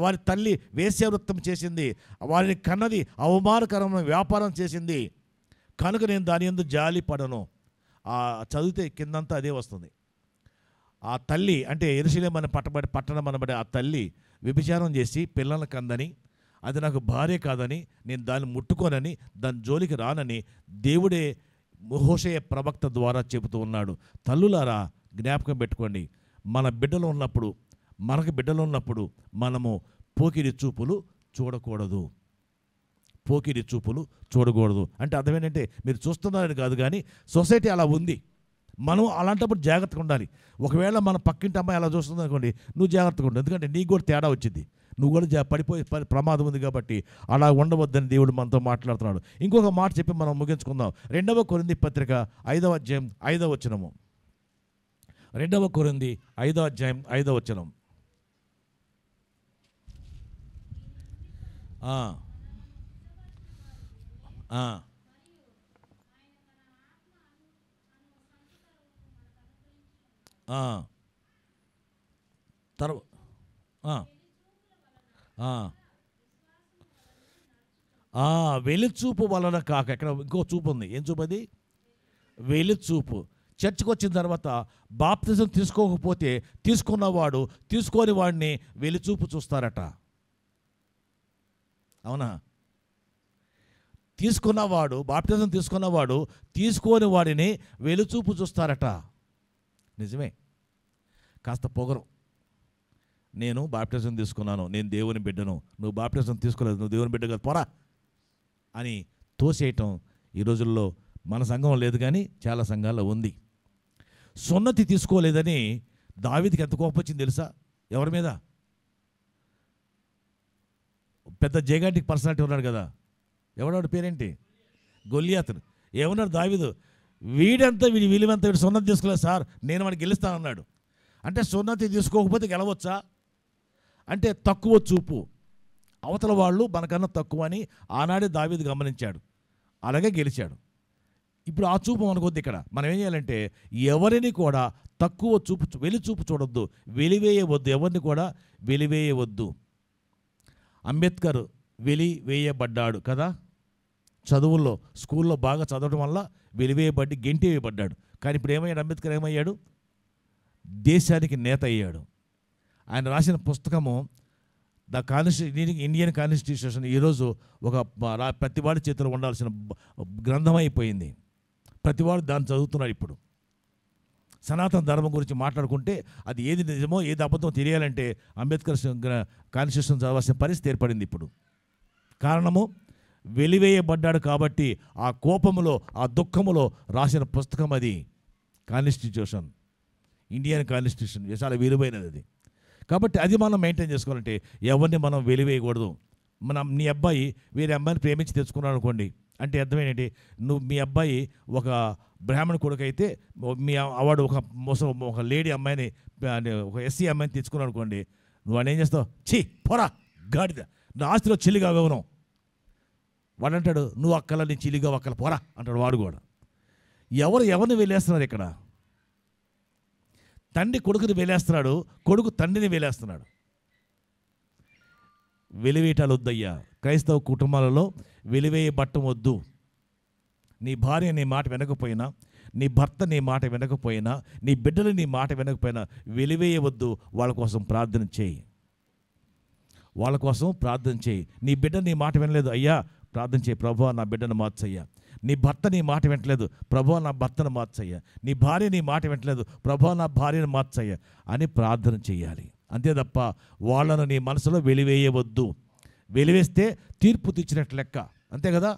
వారి తల్లి వేశ్యావృత్తం చేసింది, వారిని కన్నది అవమానకరమైన వ్యాపారం చేసింది, కనుక నేను దాని యందు జాలి పడను. చదివితే కిందంతా అదే వస్తుంది. ఆ తల్లి అంటే యెరూషలేము అని పట్టణం అనబడే ఆ తల్లి వ్యభిచారం చేసి పిల్లలను కందని, అది నాకు భార్య కాదని, నేను దాన్ని ముట్టుకోనని, దాని జోలికి రానని దేవుడే హోషేయ ప్రవక్త ద్వారా చెబుతూ ఉన్నాడు. తల్లులారా జ్ఞాపకం పెట్టుకోండి, మనకు బిడ్డలు ఉన్నప్పుడు మనము పోకిరి చూపులు చూడకూడదు. పోకిరి చూపులు చూడకూడదు అంటే అర్థం ఏంటంటే, మీరు చూస్తున్నారని కాదు, కానీ సొసైటీ అలా ఉంది. మనం అలాంటప్పుడు జాగ్రత్తగా ఉండాలి. ఒకవేళ మన పక్కింటి అమ్మాయి అలా చూస్తుంది అనుకోండి, నువ్వు జాగ్రత్తగా ఉండు, ఎందుకంటే నీకు కూడా తేడా వచ్చింది, నువ్వు కూడా పడిపోయే ప్రమాదం ఉంది. కాబట్టి అలా ఉండవద్దని దేవుడు మనతో మాట్లాడుతున్నాడు. ఇంకొక మాట చెప్పి మనం ముగించుకుందాం. 2 కొరింథీ పత్రిక 5వ అధ్యాయం 5వ వచనము. 2 కొరింథీ 5వ అధ్యాయం 5వ వచనం. వెలిచూపు వలన కాక, ఇక్కడ ఇంకో చూపు ఉంది. ఏం చూపు అది? వెలిచూపు. చర్చికి వచ్చిన తర్వాత బాప్తిజం తీసుకోకపోతే తీసుకున్నవాడు తీసుకోని వాడిని వెలిచూపు చూస్తారట. అవునా? బాప్తిజం తీసుకున్నవాడు తీసుకోని వాడిని వెలిచూపు చూస్తారట. నిజమే. కాస్త పొగరు, నేను బాప్టిజం తీసుకున్నాను, నేను దేవుని బిడ్డను, నువ్వు బాప్టిజం తీసుకోలేదు, నువ్వు దేవుని బిడ్డ కాదు, పోరా అని తోసేయటం ఈ రోజుల్లో మన సంఘం లేదు, కానీ చాలా సంఘాల్లో ఉంది. సున్నతి తీసుకోలేదని దావీదుకి ఎంత కోపం వచ్చింది తెలుసా? ఎవరి మీద? పెద్ద జైగాంటిక్ పర్సనాలిటీ ఉన్నాడు కదా, ఎవడాడు పేరేంటి? గొల్లియాతును. ఏమన్నాడు దావీదు? వీడి విలువెంత, వీడు సున్నతి తీసుకోలేదు సార్, నేను వాడిని గెలుస్తానన్నాడు. అంటే సున్నతి తీసుకోకపోతే గెలవచ్చా అంటే తక్కువ చూపు. అవతల వాళ్ళు మనకన్నా తక్కువ అని ఆనాడే దావీదు గమనించాడు, అలాగే గెలిచాడు. ఇప్పుడు ఆ చూపు మనకొద్దు. ఇక్కడ మనం ఏం చేయాలంటే, ఎవరిని కూడా తక్కువ చూపు, వెలిచూపు చూడొద్దు, వెలివేయవద్దు, ఎవరిని కూడా వెలివేయవద్దు. అంబేద్కర్ వెలివేయబడ్డాడు కదా, చదువుల్లో స్కూల్లో బాగా చదవడం వల్ల వెలివేయబడి గెంటి వేయబడ్డాడు. కానీ ఇప్పుడు ఏమయ్యాడు? అంబేద్కర్ ఏమయ్యాడు? దేశానికి నేత అయ్యాడు. ఆయన రాసిన పుస్తకము ఇండియన్ కాన్స్టిట్యూషన్ ఈరోజు ప్రతివాడి చేతిలో ఉండాల్సిన గ్రంథం అయిపోయింది. ప్రతివాడు దాన్ని చదువుతున్నాడు. ఇప్పుడు సనాతన ధర్మం గురించి మాట్లాడుకుంటే అది ఏది నిజమో ఏది అబద్ధమో తెలియాలంటే అంబేద్కర్ కాన్స్టిట్యూషన్ చదవాల్సిన పరిస్థితి ఏర్పడింది ఇప్పుడు. కారణము వెలివేయబడ్డాడు కాబట్టి ఆ కోపములో, ఆ దుఃఖములో రాసిన పుస్తకం అది కాన్స్టిట్యూషన్, ఇండియన్ కాన్స్టిట్యూషన్. చాలా విలువైనది అది. కాబట్టి అది మనం మెయింటైన్ చేసుకోవాలంటే ఎవరిని మనం వెలివేయకూడదు. నీ అబ్బాయి వేరే అమ్మాయిని ప్రేమించి తెచ్చుకున్నాడు అనుకోండి, అంటే అర్థం ఏంటంటే, మీ అబ్బాయి ఒక బ్రాహ్మణ కొడుకు అయితే వాడు ఒక లేడీ అమ్మాయిని, ఒక ఎస్సీ అమ్మాయిని తెచ్చుకున్నాడు అనుకోండి, నువ్వు వాడిని ఏం చేస్తావు? ఛీ పోరా గాడిద, నా ఆస్తిలో చిల్లిగా వివరం. వాడు అంటాడు, నువ్వు అక్కల, నీ చిల్లిగా ఒక్కల పోరా అంటాడు వాడు కూడా. ఎవరిని వెళ్ళేస్తున్నారు ఇక్కడ? తండ్రి కొడుకుని వేలేస్తున్నాడు, కొడుకు తండ్రిని వేలేస్తున్నాడు. వెలివేయటాలు వద్దయ్యా. క్రైస్తవ కుటుంబాలలో వెలివేయబట్టం వద్దు. నీ భార్య నీ మాట వినకపోయినా, నీ భర్త నీ మాట వినకపోయినా, నీ బిడ్డలు నీ మాట వినకపోయినా వెలివేయవద్దు. వాళ్ళ కోసం ప్రార్థన చేయి, వాళ్ళ కోసం ప్రార్థన చేయి. నీ బిడ్డ నీ మాట వినలేదు, అయ్యా ప్రార్థన చేయి, ప్రభువా నా బిడ్డను మార్చయ్యా. నీ భర్త నీ మాట వింటలేదు, ప్రభువా నా భర్తను మార్చయ్యా. నీ భార్య నీ మాట వింటలేదు, ప్రభువా నా భార్యను మార్చయ్యా అని ప్రార్థన చేయాలి. అంతే తప్ప వాళ్ళను నీ మనసులో వెలివేయవద్దు. వెలివేస్తే తీర్పు తెచ్చినట్లు లెక్క, అంతే కదా.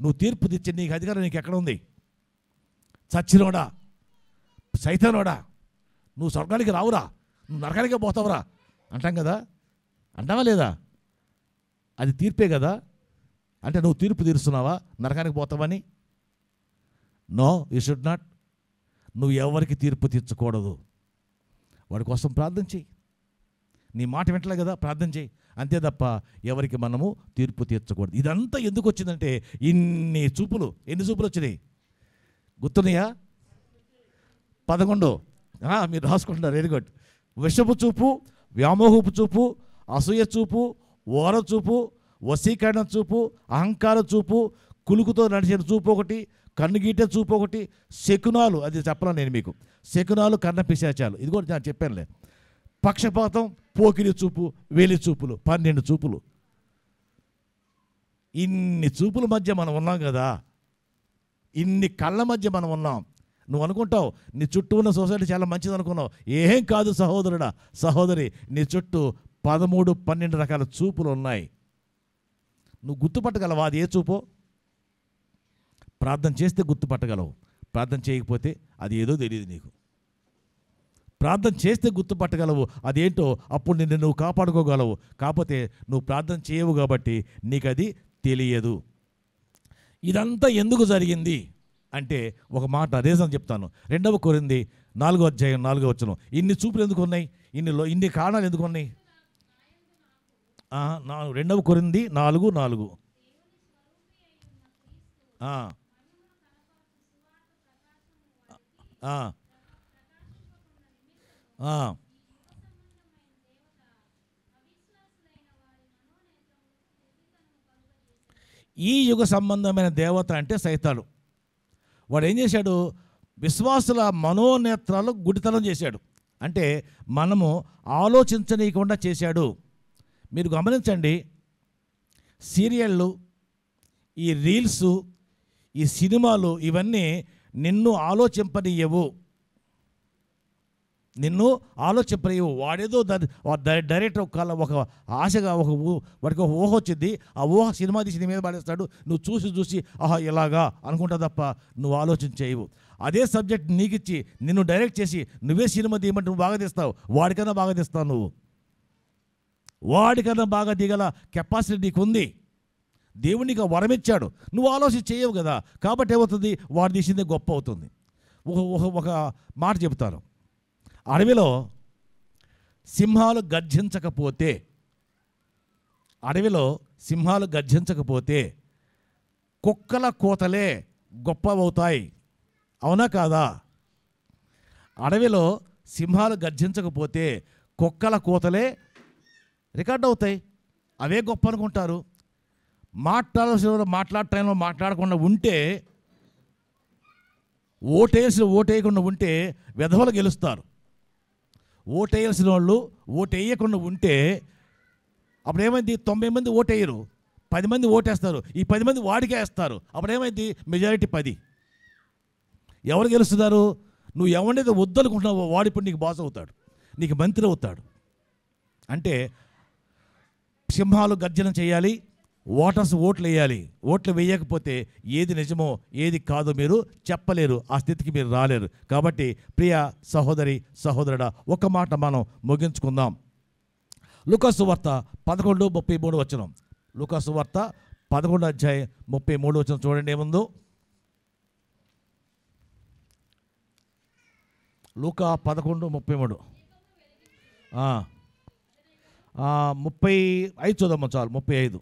నువ్వు తీర్పు తెచ్చి నీకు అధికారం నీకు ఎక్కడ ఉంది? చచ్చినోడా, సైతానోడా, నువ్వు స్వర్గానికి రావురా, నువ్వు నరకానికే పోతావురా అంటాం కదా, అంటావా లేదా? అది తీర్పే కదా. అంటే నువ్వు తీర్పు తీరుస్తున్నావా నరకానికి పోతావని? No, you should not. నువ్వు ఎవరికి తీర్పు తీర్చకూడదు. వాడి కోసం ప్రార్థన చేయి. నీ మాట వింటలే కదా, ప్రార్థన చేయి. అంతే తప్ప ఎవరికి మనము తీర్పు తీర్చకూడదు. ఇదంతా ఎందుకు వచ్చిందంటే ఎన్ని చూపులు వచ్చినాయి గుర్తున్నాయా? 11. మీరు రాసుకుంటున్నారు, వెరీ గుడ్. విషపు చూపు, వ్యామోహపు చూపు, అసూయ చూపు, ఓర చూపు, వశీకరణ చూపు, అహంకార చూపు, కులుకుతో నడిచిన చూపు ఒకటి, కన్నుగీట చూపు ఒకటి, శకునాలు, అది చెప్పను నేను మీకు, శకునాలు, కన్న పిశాచాలు, ఇది కూడా నేను చెప్పానులే. పక్షపాతం, పోకిరి చూపు, వేలి చూపులు, 12 చూపులు. ఇన్ని చూపుల మధ్య మనం ఉన్నాం కదా, ఇన్ని కళ్ళ మధ్య మనం ఉన్నాం. నువ్వు అనుకుంటావు నీ చుట్టూ ఉన్న సొసైటీ చాలా మంచిది అనుకున్నావు. ఏం కాదు సహోదరుడా, సహోదరి, నీ చుట్టూ 13, 12 రకాల చూపులు ఉన్నాయి. నువ్వు గుర్తుపట్టగలవా అది ఏ చూపో? ప్రార్థన చేస్తే గుర్తుపట్టగలవు, ప్రార్థన చేయకపోతే అది ఏదో తెలియదు నీకు. ప్రార్థన చేస్తే గుర్తుపట్టగలవు అదేంటో, అప్పుడు నిన్ను నువ్వు కాపాడుకోగలవు. కాకపోతే నువ్వు ప్రార్థన చేయవు కాబట్టి నీకు అది తెలియదు. ఇదంతా ఎందుకు జరిగింది అంటే ఒక మాట రీజన్ చెప్తాను. 2 కొరింథీ 4వ అధ్యాయం 4వ వచనం. ఇన్ని చూపులు ఎందుకు ఉన్నాయి, ఇన్ని కారణాలు ఎందుకు ఉన్నాయి? 2 కొరింథీ 4:4. ఈ యుగ సంబంధమైన దేవత అంటే సైతాను. వాడు ఏం చేశాడు? విశ్వాసుల మనోనేత్రాలు గుడితనం చేశాడు. అంటే మనము ఆలోచించనీయకుండా చేశాడు. మీరు గమనించండి, సీరియళ్ళు, ఈ రీల్స్, ఈ సినిమాలు, ఇవన్నీ నిన్ను ఆలోచింపనీయవు. వాడేదో డైరెక్టర్ ఒక ఆశగా వాడికి ఒక ఊహ వచ్చింది. ఆ ఊహ సినిమా తీసి నీ మీద పడేస్తాడు. నువ్వు చూసి ఆహా ఇలాగా అనుకుంటా తప్ప నువ్వు ఆలోచన చేయవు. అదే సబ్జెక్ట్ నీకు ఇచ్చి నిన్ను డైరెక్ట్ చేసి నువ్వే సినిమా తీయమంటే నువ్వు బాగా తీస్తావు. వాడికన్నా బాగా తీస్తావు. వాడికన్నా బాగా దిగల కెపాసిటీ నీకు ఉంది. దేవునికి వరం ఇచ్చాడు. నువ్వు ఆలోచన చేయవు కదా. కాబట్టి ఏమవుతుంది? వాడు తీసిందే గొప్ప అవుతుంది. ఒక మాట చెబుతాను. అడవిలో సింహాలు గర్జించకపోతే కుక్కల కోతలే గొప్పవవుతాయి. అవునా కాదా? అడవిలో సింహాలు గర్జించకపోతే కుక్కల కోతలే రికార్డ్ అవుతాయి. అవే గొప్ప అనుకుంటారు. మాట్లాడటంలో మాట్లాడకుండా ఉంటే, ఓటేయకుండా ఉంటే వెధవలు గెలుస్తారు. ఓటేయాల్సిన వాళ్ళు ఓటేయకుండా ఉంటే అప్పుడు ఏమైంది? 90 మంది ఓటేయరు, 10 మంది ఓటేస్తారు. ఈ 10 మంది వాడికే వేస్తారు. అప్పుడు ఏమైంది? మెజారిటీ 10. ఎవరు గెలుస్తున్నారు? నువ్వు ఎవరినైతే వద్దనుకుంటున్నావో వాడు ఇప్పుడు నీకు బాస్ అవుతాడు, నీకు మంత్రి అవుతాడు. అంటే సింహాలు గర్జన చేయాలి, ఓట్లు వేయాలి. ఓట్లు వేయకపోతే ఏది నిజమో ఏది కాదో మీరు చెప్పలేరు. ఆ స్థితికి మీరు రాలేరు. కాబట్టి ప్రియ సహోదరి సహోదరుడా, ఒక మాట మనం ముగించుకుందాం. లూకా సువార్త 11:33 వచనం. లూకా సువార్త 11 అధ్యాయం 33 వచనం చూడండి ఏముందో. లూకా 11:33. 35 చూద్దాము చాలు. 35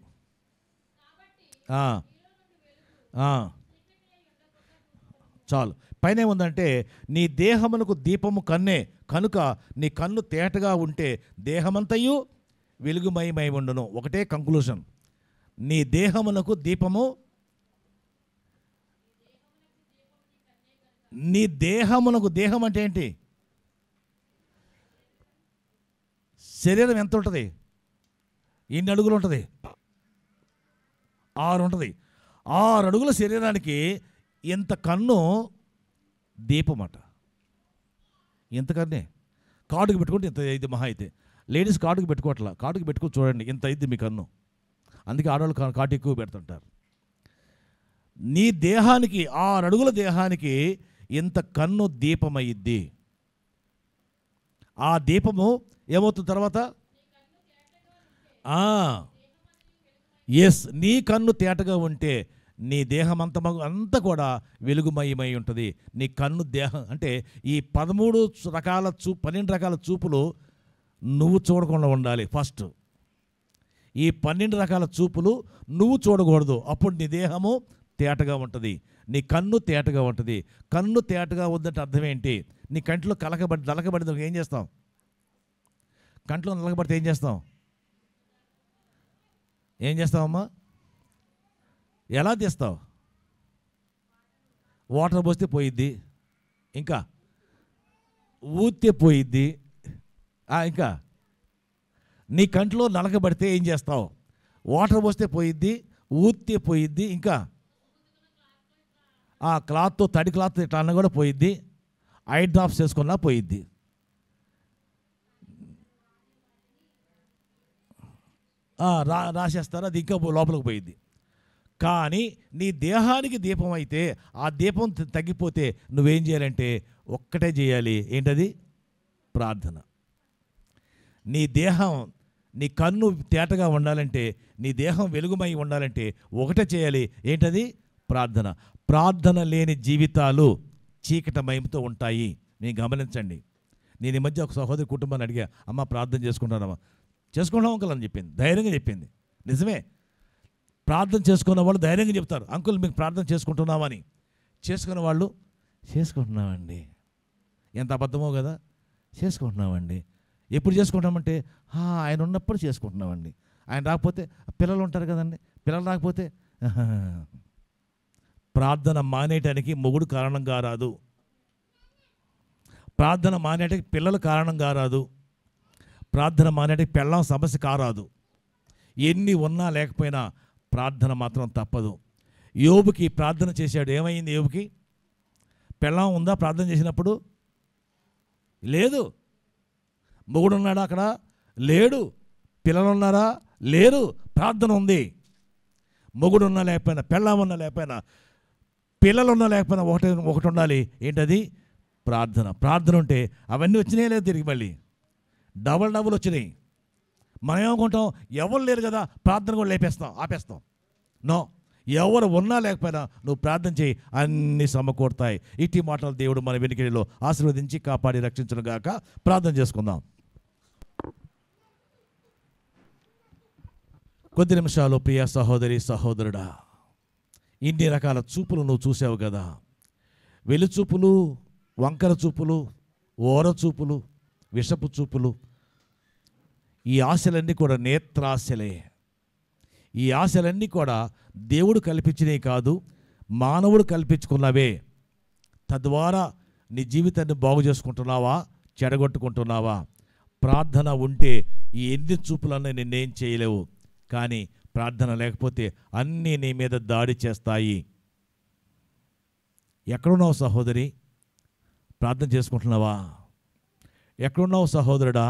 చాలు. పైన ఏముందంటే నీ దేహమునకు దీపము కన్నే కనుక నీ కన్ను తేటగా ఉంటే దేహమంతయు వెలుగుమయమై ఉండును. ఒకటే కంక్లూషన్. నీ దేహమునకు దీపము, నీ దేహమునకు, దేహం అంటే ఏంటి? శరీరం ఎంత ఉంటుంది? ఎన్ని అడుగులు ఉంటుంది? 6 ఉంటుంది. 6 అడుగుల శరీరానికి ఇంత కన్ను దీపమాట. ఇంత కన్నే కాటుకు పెట్టుకుంటే ఇంత ఇది మహా అయితే. లేడీస్ కాటుకు పెట్టుకోవట్లా, కాటుకు పెట్టుకుని చూడండి ఇంత అయింది మీ కన్ను. అందుకే ఆడవాళ్ళు కాటు ఎక్కువ పెడుతుంటారు. నీ దేహానికి 6 అడుగుల దేహానికి ఇంత కన్ను దీపమయ్యిద్ది. ఆ దీపము ఏమవుతుంది తర్వాత? ఎస్, నీ కన్ను తేటగా ఉంటే నీ దేహం అంతా కూడా వెలుగుమయమై ఉంటుంది. నీ కన్ను దేహం అంటే ఈ 12 రకాల చూపులు నువ్వు చూడకుండా ఉండాలి. ఫస్ట్ ఈ 12 రకాల చూపులు నువ్వు చూడకూడదు. అప్పుడు నీ దేహము తేటగా ఉంటుంది, నీ కన్ను తేటగా ఉంటుంది. కన్ను తేటగా ఉందంటే అర్థం ఏంటి? నీ కంట్లో నలకబడితే ఏం చేస్తాం? కంట్లో నలకబడితే ఏం చేస్తావమ్మా? ఎలా తీస్తావు? వాటర్ పోస్తే పోయిద్ది, ఇంకా ఊతే పోయిద్ది. ఇంకా నీ కంట్లో నలకబడితే ఏం చేస్తావు? వాటర్ పోస్తే పోయిద్ది, ఊతే పోయిద్ది, ఇంకా ఆ క్లాత్తో తడి క్లాత్ ఇట్లా అన్న కూడా పోయిద్ది, ఐ డ్రాప్స్ వేసుకున్నా పోయిద్ది. రాసేస్తారు, అది ఇంకా లోపలికి పోయిద్ది. కానీ నీ దేహానికి దీపం అయితే ఆ దీపం తగ్గిపోతే నువ్వేం చేయాలంటే ఒక్కటే చేయాలి. ఏంటది? ప్రార్థన. నీ దేహం, నీ కన్ను తేటగా ఉండాలంటే, నీ దేహం వెలుగుమై ఉండాలంటే ఒకటే చేయాలి. ఏంటది? ప్రార్థన. ప్రార్థన లేని జీవితాలు చీకటమయంతో ఉంటాయి. నేను గమనించండి. నేను ఈ మధ్య ఒక సహోదరి కుటుంబాన్ని అడిగా, అమ్మ ప్రార్థన చేసుకుంటానమ్మా. చేసుకుంటాం అంకుల్ అని చెప్పింది, ధైర్యంగా చెప్పింది. నిజమే, ప్రార్థన చేసుకున్న వాళ్ళు ధైర్యంగా చెప్తారు, అంకుల్ మీకు ప్రార్థన చేసుకుంటున్నామని. చేసుకున్న వాళ్ళు చేసుకుంటున్నామండి. ఎంత అబద్ధమో కదా. చేసుకుంటున్నామండి. ఎప్పుడు చేసుకుంటామంటే ఆయన ఉన్నప్పుడు చేసుకుంటున్నామండి. ఆయన రాకపోతే పిల్లలు ఉంటారు కదండి, పిల్లలు రాకపోతే ప్రార్థన మానేయటానికి మొగుడు కారణంగా రాదు, ప్రార్థన మానేయటానికి పిల్లలు కారణంగా రాదు, ప్రార్థన మానేయటానికి పెళ్ళాం సమస్య కారాదు. ఎన్ని ఉన్నా లేకపోయినా ప్రార్థన మాత్రం తప్పదు. యోబుకి ప్రార్థన చేశాడు, ఏమైంది యోబుకి? పెళ్ళాం ఉందా ప్రార్థన చేసినప్పుడు? లేదు. మొగుడు ఉన్నాడా అక్కడ? లేడు. పిల్లలు ఉన్నారా? లేరు. ప్రార్థన ఉంది. మొగుడు ఉన్నా లేకపోయినా, పెళ్ళాం ఉన్నా లేకపోయినా, పిల్లలు ఉన్నా లేకపోయినా ఒకటి ఉండాలి. ఏంటది? ప్రార్థన. ప్రార్థన ఉంటే అవన్నీ వచ్చినాయి లేదు, తిరిగి మళ్ళీ డబల్ వచ్చినాయి. మనం ఏమనుకుంటాం, ఎవరు లేరు కదా ప్రార్థన కూడా ఆపేస్తాం. నో, ఎవరు ఉన్నా లేకపోయినా నువ్వు ప్రార్థన చేయి, అన్నీ సమకూడతాయి. ఇట్టి మాటలు దేవుడు మన వెనుకడిలో ఆశీర్వదించి కాపాడి రక్షించును గాక. ప్రార్థన చేసుకుందాం. కొద్ది నిమిషాలు ప్రియ సహోదరి సహోదరుడా, ఇన్ని రకాల చూపులు నువ్వు చూసావు కదా. వెలుచూపులు, వంకర చూపులు, ఓర చూపులు, విషపు చూపులు, ఈ ఆశలన్నీ కూడా నేత్రాశలే. ఈ ఆశలన్నీ కూడా దేవుడు కల్పించినవి కాదు, మానవుడు కల్పించుకున్నవే. తద్వారా నీ జీవితాన్ని బాగు చేసుకుంటున్నావా, చెడగొట్టుకుంటున్నావా? ప్రార్థన ఉంటే ఈ ఎన్ని చూపులన్నీ నిన్నేం చేయలేవు. కానీ ప్రార్థన లేకపోతే అన్నీ నీ మీద దాడి చేస్తాయి. ఎక్కడున్నావు సహోదరి? ప్రార్థన చేసుకుంటున్నావా? ఎక్కడున్నావు సహోదరుడా?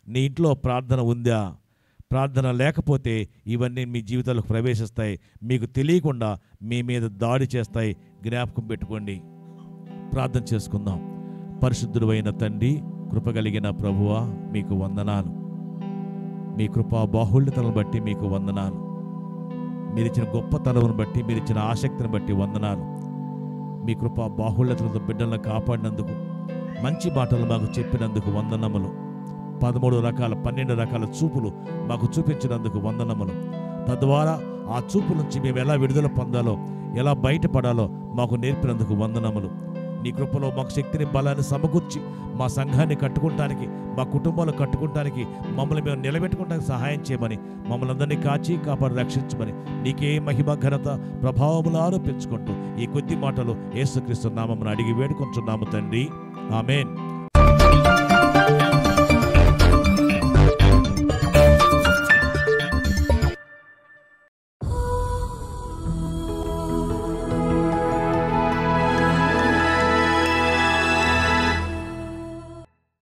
నీ ఇంట్లో ప్రార్థన ఉందా? ప్రార్థన లేకపోతే ఇవన్నీ మీ జీవితాలకు ప్రవేశిస్తాయి, మీకు తెలియకుండా మీ మీద దాడి చేస్తాయి. జ్ఞాపకం పెట్టుకోండి. ప్రార్థన చేసుకుందాం. పరిశుద్ధుడు అయిన తండ్రి, కృపగలిగిన ప్రభువా, మీకు వందనాలు. మీ కృపా బాహుళ్యతలను బట్టి మీకు వందనాలు. మీరిచ్చిన గొప్ప తలవును బట్టి, మీరిచ్చిన ఆసక్తిని బట్టి వందనాలు. మీ కృపా బాహుళ్యతలతో బిడ్డలను కాపాడినందుకు, మంచి మాటలు మాకు చెప్పినందుకు వందనములు. 12 రకాల చూపులు మాకు చూపించినందుకు వందనములు. తద్వారా ఆ చూపు నుంచి మేము ఎలా విడుదల పొందాలో, ఎలా బయటపడాలో మాకు నేర్పినందుకు వందనములు. నీ కృపలో మాకు శక్తిని, బలాన్ని సమకూర్చి మా సంఘాన్ని కట్టుకుంటానికి, మా కుటుంబాలు కట్టుకుంటానికి, మమ్మల్ని మేము నిలబెట్టుకోవడానికి సహాయం చేయమని, మమ్మల్ని అందరినీ కాచి కాపాడి రక్షించమని నీకే మహిమ, ఘనత, ప్రభావములు ఆరోపించుకుంటూ ఈ కొద్ది మాటలు యేసుక్రీస్తు నామమున అడిగి వేడుకొంచున్నాము తండ్రి. ఆమేన్.